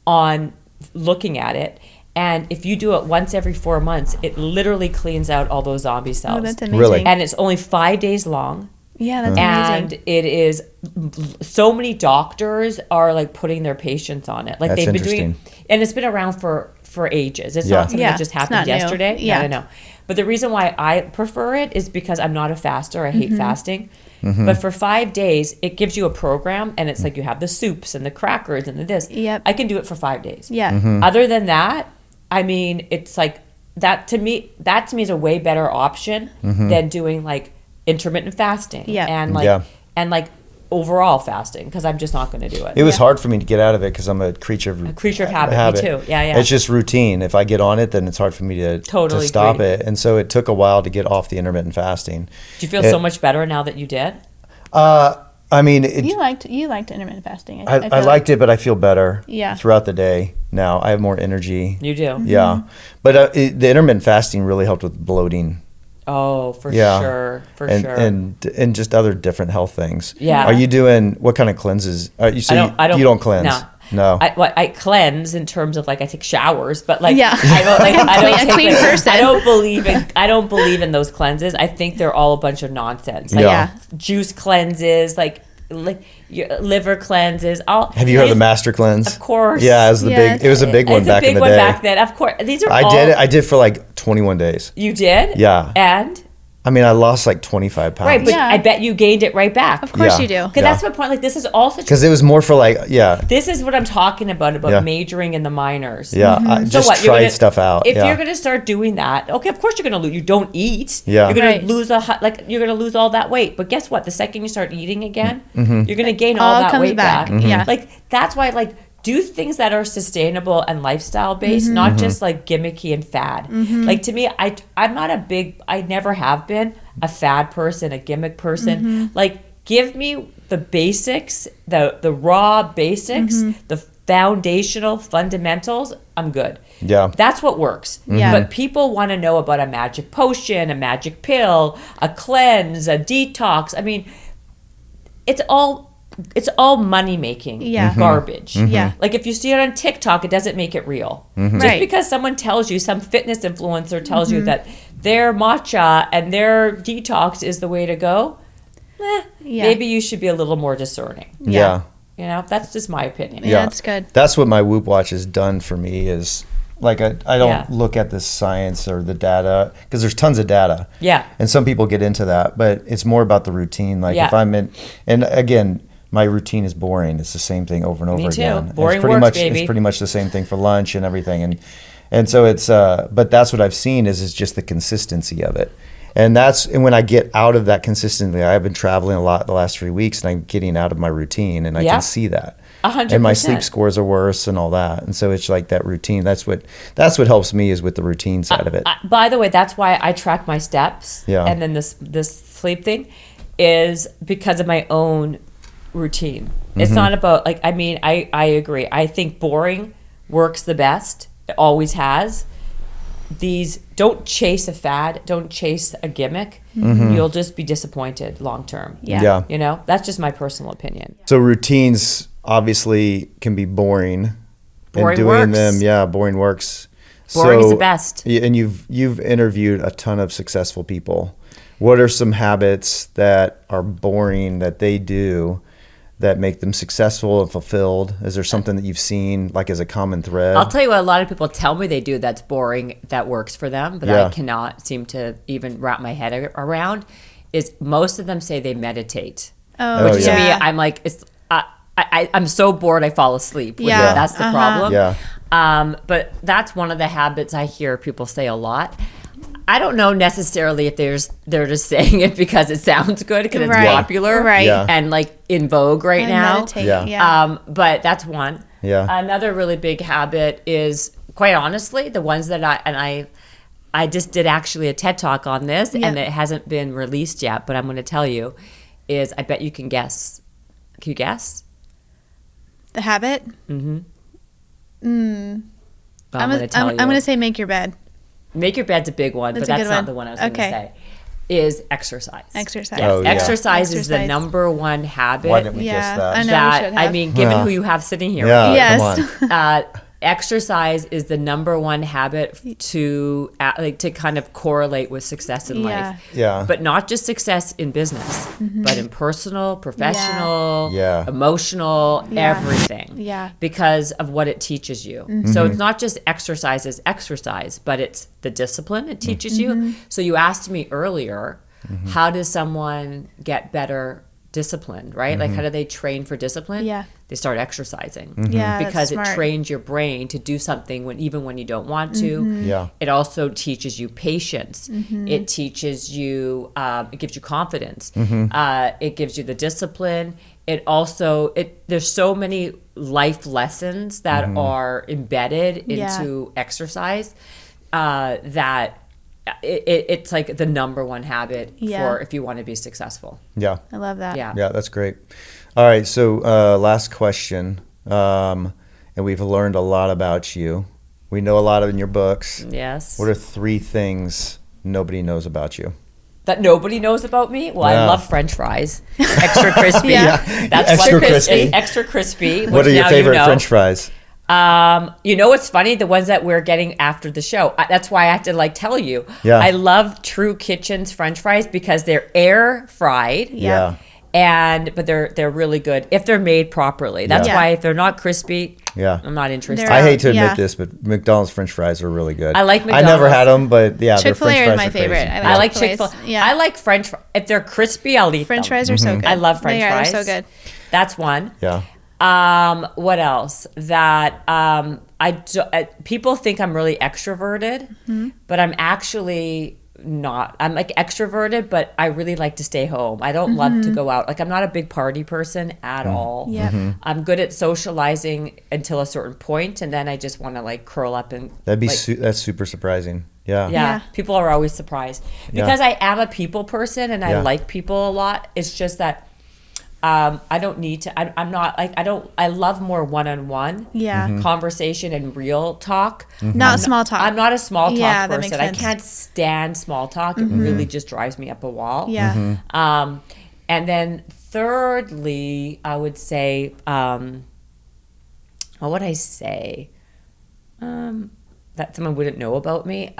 on looking at it. And if you do it once every 4 months, it literally cleans out all those zombie cells. Oh, that's amazing. Really? And it's only 5 days long. Yeah, that's And amazing. it is, so many doctors are like putting their patients on it. Like That's they've been doing, interesting. and it's been around for ages. It's Yeah. not something Yeah, that just it's happened not new. yesterday. Yeah. No. But the reason why I prefer it is because I'm not a faster. I hate fasting. But for 5 days, it gives you a program, and it's like you have the soups and the crackers and the this. Yep. I can do it for 5 days. Yeah. Other than that, I mean, it's like that to me is a way better option than doing like intermittent fasting Yeah. and like Yeah. and like overall fasting, because I'm just not going to do it. It was hard for me to get out of it because I'm a creature of habit. Me too. Yeah. It's just routine. If I get on it, then it's hard for me to Totally stop agree. it. And so it took a while to get off the intermittent fasting. Do you feel so much better now that you did? I mean, You liked intermittent fasting. I feel liked it, but I feel better Yeah. throughout the day now. I have more energy. You do? Yeah. But the intermittent fasting really helped with bloating. Oh, for Yeah. sure. For and, sure. And just other different health things. Yeah. Are you doing, what kind of cleanses? You don't cleanse? No. I cleanse in terms of like I take showers, but like Yeah. I don't like I don't A take, clean like, person. I don't believe in those cleanses. I think they're all a bunch of nonsense. Like Yeah. juice cleanses, like your liver cleanses. Have you heard of the master cleanse? Of course. Yeah, it was the Yes. big. It was a big one It's back a big in the one day. back then. Of course, these are. I all, did it. I did for like 21 days. You did? Yeah. And I mean, I lost like 25 pounds. right, but Yeah. I bet you gained it right back. Of course Yeah. you do. Because that's my point. Like this is all such. Because it was more for like, yeah, This is what I'm talking about Yeah. majoring in the minors. yeah. I So just what, you're tried gonna- stuff out. If yeah. you're gonna start doing that, okay, of course you're gonna lose. You don't eat. Yeah. You're gonna Right. lose you're gonna lose all that weight. But guess what? The second you start eating again, you're gonna gain all all that comes weight back. back. Yeah. Like that's why do things that are sustainable and lifestyle based, not just like gimmicky and fad. Like to me, I'm not I never have been a fad person, a gimmick person. Like give me the basics, the raw basics, the foundational fundamentals, I'm good. Yeah. That's what works. Yeah. But people want to know about a magic potion, a magic pill, a cleanse, a detox. I mean, it's all money making Yeah. garbage. Yeah. Like if you see it on TikTok, it doesn't make it real. Just Right. because someone tells you, some fitness influencer tells you that their matcha and their detox is the way to go, Yeah. maybe you should be a little more discerning. Yeah. You know, that's just my opinion. Yeah, that's good. That's what my Whoop Watch has done for me is like I don't Yeah. look at the science or the data because there's tons of data. Yeah. And some people get into that, but it's more about the routine. Like if Yeah. I'm in, and again, my routine is boring. It's the same thing over and over Me too. again. Boring it's pretty works, much, baby. It's pretty much the same thing for lunch and everything. And so it's, but that's what I've seen is just the consistency of it. And when I get out of that consistently, I've been traveling a lot the last 3 weeks, and I'm getting out of my routine, and I can see that. 100%. And my sleep scores are worse and all that. And so it's like that routine. That's what helps me is with the routine side of it. By the way, that's why I track my steps. Yeah. And then this sleep thing is because of my own routine. It's not about like, I mean, I agree. I think boring works the best. It always has. Don't chase a fad. Don't chase a gimmick. You'll just be disappointed long term. Yeah. You know, that's just my personal opinion. So routines obviously can be boring. Boring and doing works. them, boring works. Boring is the best. And you've interviewed a ton of successful people. What are some habits that are boring that they do that make them successful and fulfilled? Is there something that you've seen like as a common thread? I'll tell you what a lot of people tell me they do that's boring, that works for them, but I cannot seem to even wrap my head around, is most of them say they meditate. Which to me, I'm like, I'm so bored I fall asleep. That's the problem. Yeah. But that's one of the habits I hear people say a lot. I don't know necessarily if they're just saying it because it sounds good, because it's popular and like in vogue right now. Meditate, but that's one. Another really big habit is, quite honestly, the ones that I just did actually a TED Talk on this, and it hasn't been released yet, but I'm going to tell you, is I bet you can guess. Can you guess? The habit? I'm going to tell you. I'm going to say make your bed. Make your bed's a big one, but that's not the one I was going to say. Is exercise. Exercise. Yes. Exercise is the number one habit. Why didn't we guess that? I know we should have. I mean, given who you have sitting here. Yes. Come on. Exercise is the number one habit to kind of correlate with success in life. But not just success in business, but in personal, professional, emotional, everything. Because of what it teaches you. So it's not just exercise, but it's the discipline it teaches you. So you asked me earlier, how does someone get better disciplined, right? Like, how do they train for discipline? They start exercising. Because it trains your brain to do something even when you don't want to. It also teaches you patience. It teaches you, it gives you confidence. It gives you the discipline. It also, there's so many life lessons that are embedded into exercise that it's like the number one habit for if you want to be successful. I love that. Yeah, that's great. All right, so last question, and we've learned a lot about you. We know a lot in your books. Yes. What are 3 things nobody knows about you? That nobody knows about me? Well, I love French fries. Extra crispy. That's extra crispy. It's extra crispy. What are your favorite French fries? You know what's funny? The ones that we're getting after the show. That's why I have to tell you. I love True Kitchen's French fries because they're air fried. But they're really good if they're made properly. That's why if they're not crispy, I'm not interested. I hate to admit this, but McDonald's French fries are really good. I like McDonald's. I never had them, but Chick-fil-A their French fries is my are favorite. crazy. I like Chick-fil-A. I like French fries. If they're crispy, I'll eat French them. fries are so good. I love French fries. They're so good. That's one. What else? That people think I'm really extroverted, but I'm actually not. I'm like extroverted, but I really like to stay home. I don't love to go out. Like, I'm not a big party person at all. I'm good at socializing until a certain point, and then I just want to like curl up and. That's super surprising. People are always surprised because I am a people person and I like people a lot. It's just that. I don't need to. I'm not like I love more one-on-one conversation and real talk. Not small talk. I'm not a small talk that person. makes sense. I can't stand small talk. It really just drives me up a wall. And then thirdly, I would say, what would I say? That someone wouldn't know about me.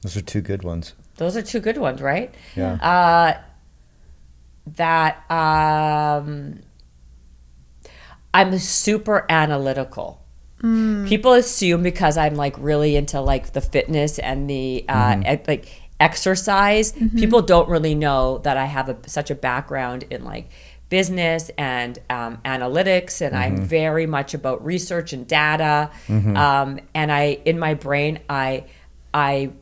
Those are 2 good ones. Those are 2 good ones, right? That I'm super analytical. People assume because I'm like really into like the fitness and the like exercise, people don't really know that I have such a background in like business and analytics, and I'm very much about research and data. And in my brain, I do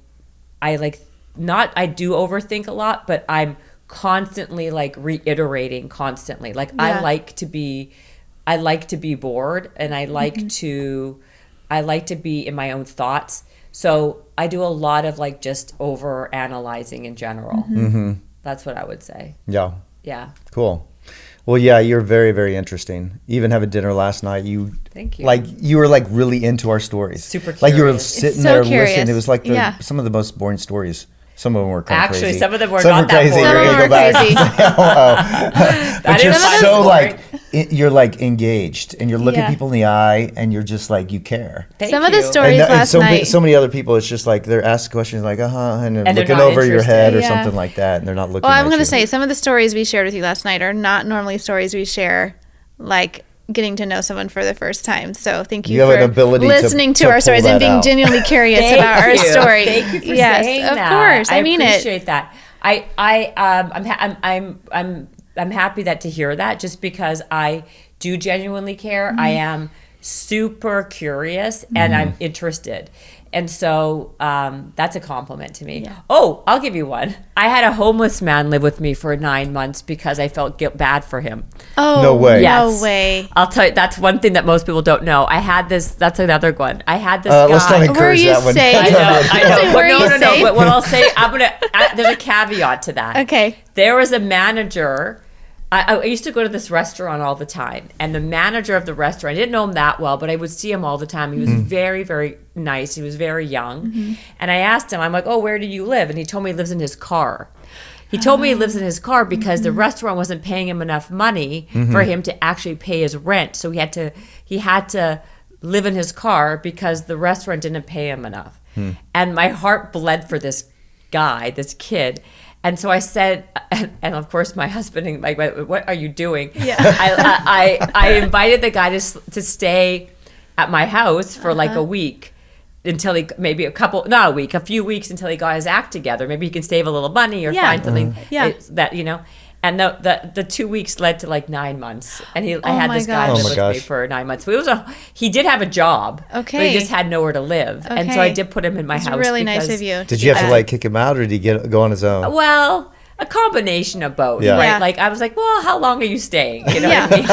overthink a lot, but I'm constantly like reiterating constantly. Like I like to be bored, and I like to be in my own thoughts. So I do a lot of like just over analyzing in general. That's what I would say. Yeah. Cool. Well, yeah, you're very, very interesting. Even having dinner last night, Thank you. Like you were like really into our stories. Super curious. Like you were sitting so there curious. listening. It was like some of the most boring stories. Some of them were kind of crazy. Actually, some of them were not that crazy. boring. Some of them were crazy. But you're is so boring. like you're like engaged, and you're looking people in the eye, and you're just like you care. Some of the stories last night. So many other people, it's just like they're asking questions like and they're And they're looking not over your head or interested. something like that, and they're not looking. Well, I'm at going to you. say some of the stories we shared with you last night are not normally stories we share, like getting to know someone for the first time. So thank you You have for an ability listening to to our pull stories that and being out. genuinely curious about our story. Thank you for yes, saying of that. course. I mean appreciate that. I'm happy to hear that, just because I do genuinely care. I am super curious and I'm interested. And so that's a compliment to me. Yeah. Oh, I'll give you one. I had a homeless man live with me for 9 months because I felt bad for him. Oh, No way. No way. I'll tell you, that's one thing that most people don't know. I had this, that's another one. I had this Let's not guy. encourage Were you that one. safe? I know. Were you No. safe? But what I'll say, there's a caveat to that. Okay. There was a manager. I used to go to this restaurant all the time, and the manager of the restaurant, I didn't know him that well, but I would see him all the time. He was very, very nice. He was very young. And I asked him, I'm like, oh, where do you live? And he told me he lives in his car. He told me he lives in his car because the restaurant wasn't paying him enough money for him to actually pay his rent. So he had to live in his car because the restaurant didn't pay him enough. And my heart bled for this guy, this kid. And so I said, and of course my husband and like, what are you doing? Yeah. I invited the guy to stay at my house for like a week until he, maybe a few weeks until he got his act together. Maybe he can save a little money or find something that, And the 2 weeks led to like 9 months, and I had this guy live with me for 9 months. But he did have a job, but he just had nowhere to live, and so I did put him in my house. Really nice of you. Did you have to like kick him out, or did he go on his own? Well, a combination of both, right? Yeah. Like I was like, well, how long are you staying? You know what I mean?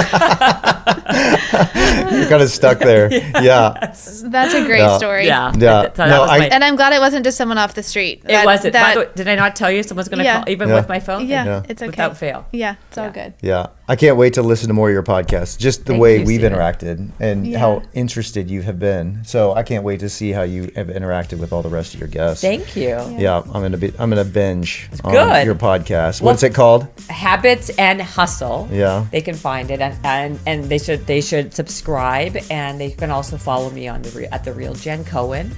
You're kind of stuck there. Yeah. That's a great story. Yeah. Yeah. So that was my- And I'm glad it wasn't just someone off the street. It wasn't. By the way, did I not tell you someone's going to call, even with my phone? Yeah, it's okay. Without fail. Yeah, it's all good. Yeah. I can't wait to listen to more of your podcasts. Just the Thank way you, we've Steven. interacted and how interested you have been. So I can't wait to see how you have interacted with all the rest of your guests. Thank you. Yeah, I'm gonna binge on good. your podcast. What's it called? Habits and Hustle. Yeah. They can find it, and they should subscribe, and they can also follow me on at the Real Jen Cohen,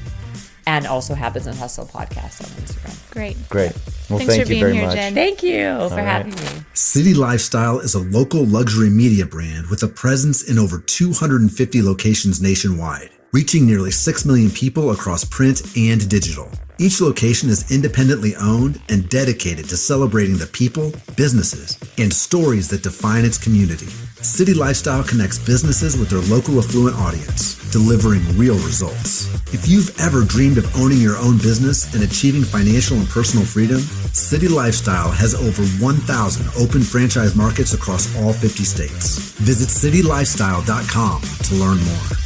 and also Habits and Hustle podcast on Instagram. Great. Great. Well, Thanks thank for you being very here, much. Jen. Thank you for having me. City Lifestyle is a local luxury media brand with a presence in over 250 locations nationwide, reaching nearly 6 million people across print and digital. Each location is independently owned and dedicated to celebrating the people, businesses, and stories that define its community. City Lifestyle connects businesses with their local affluent audience, delivering real results. If you've ever dreamed of owning your own business and achieving financial and personal freedom, City Lifestyle has over 1,000 open franchise markets across all 50 states. Visit citylifestyle.com to learn more.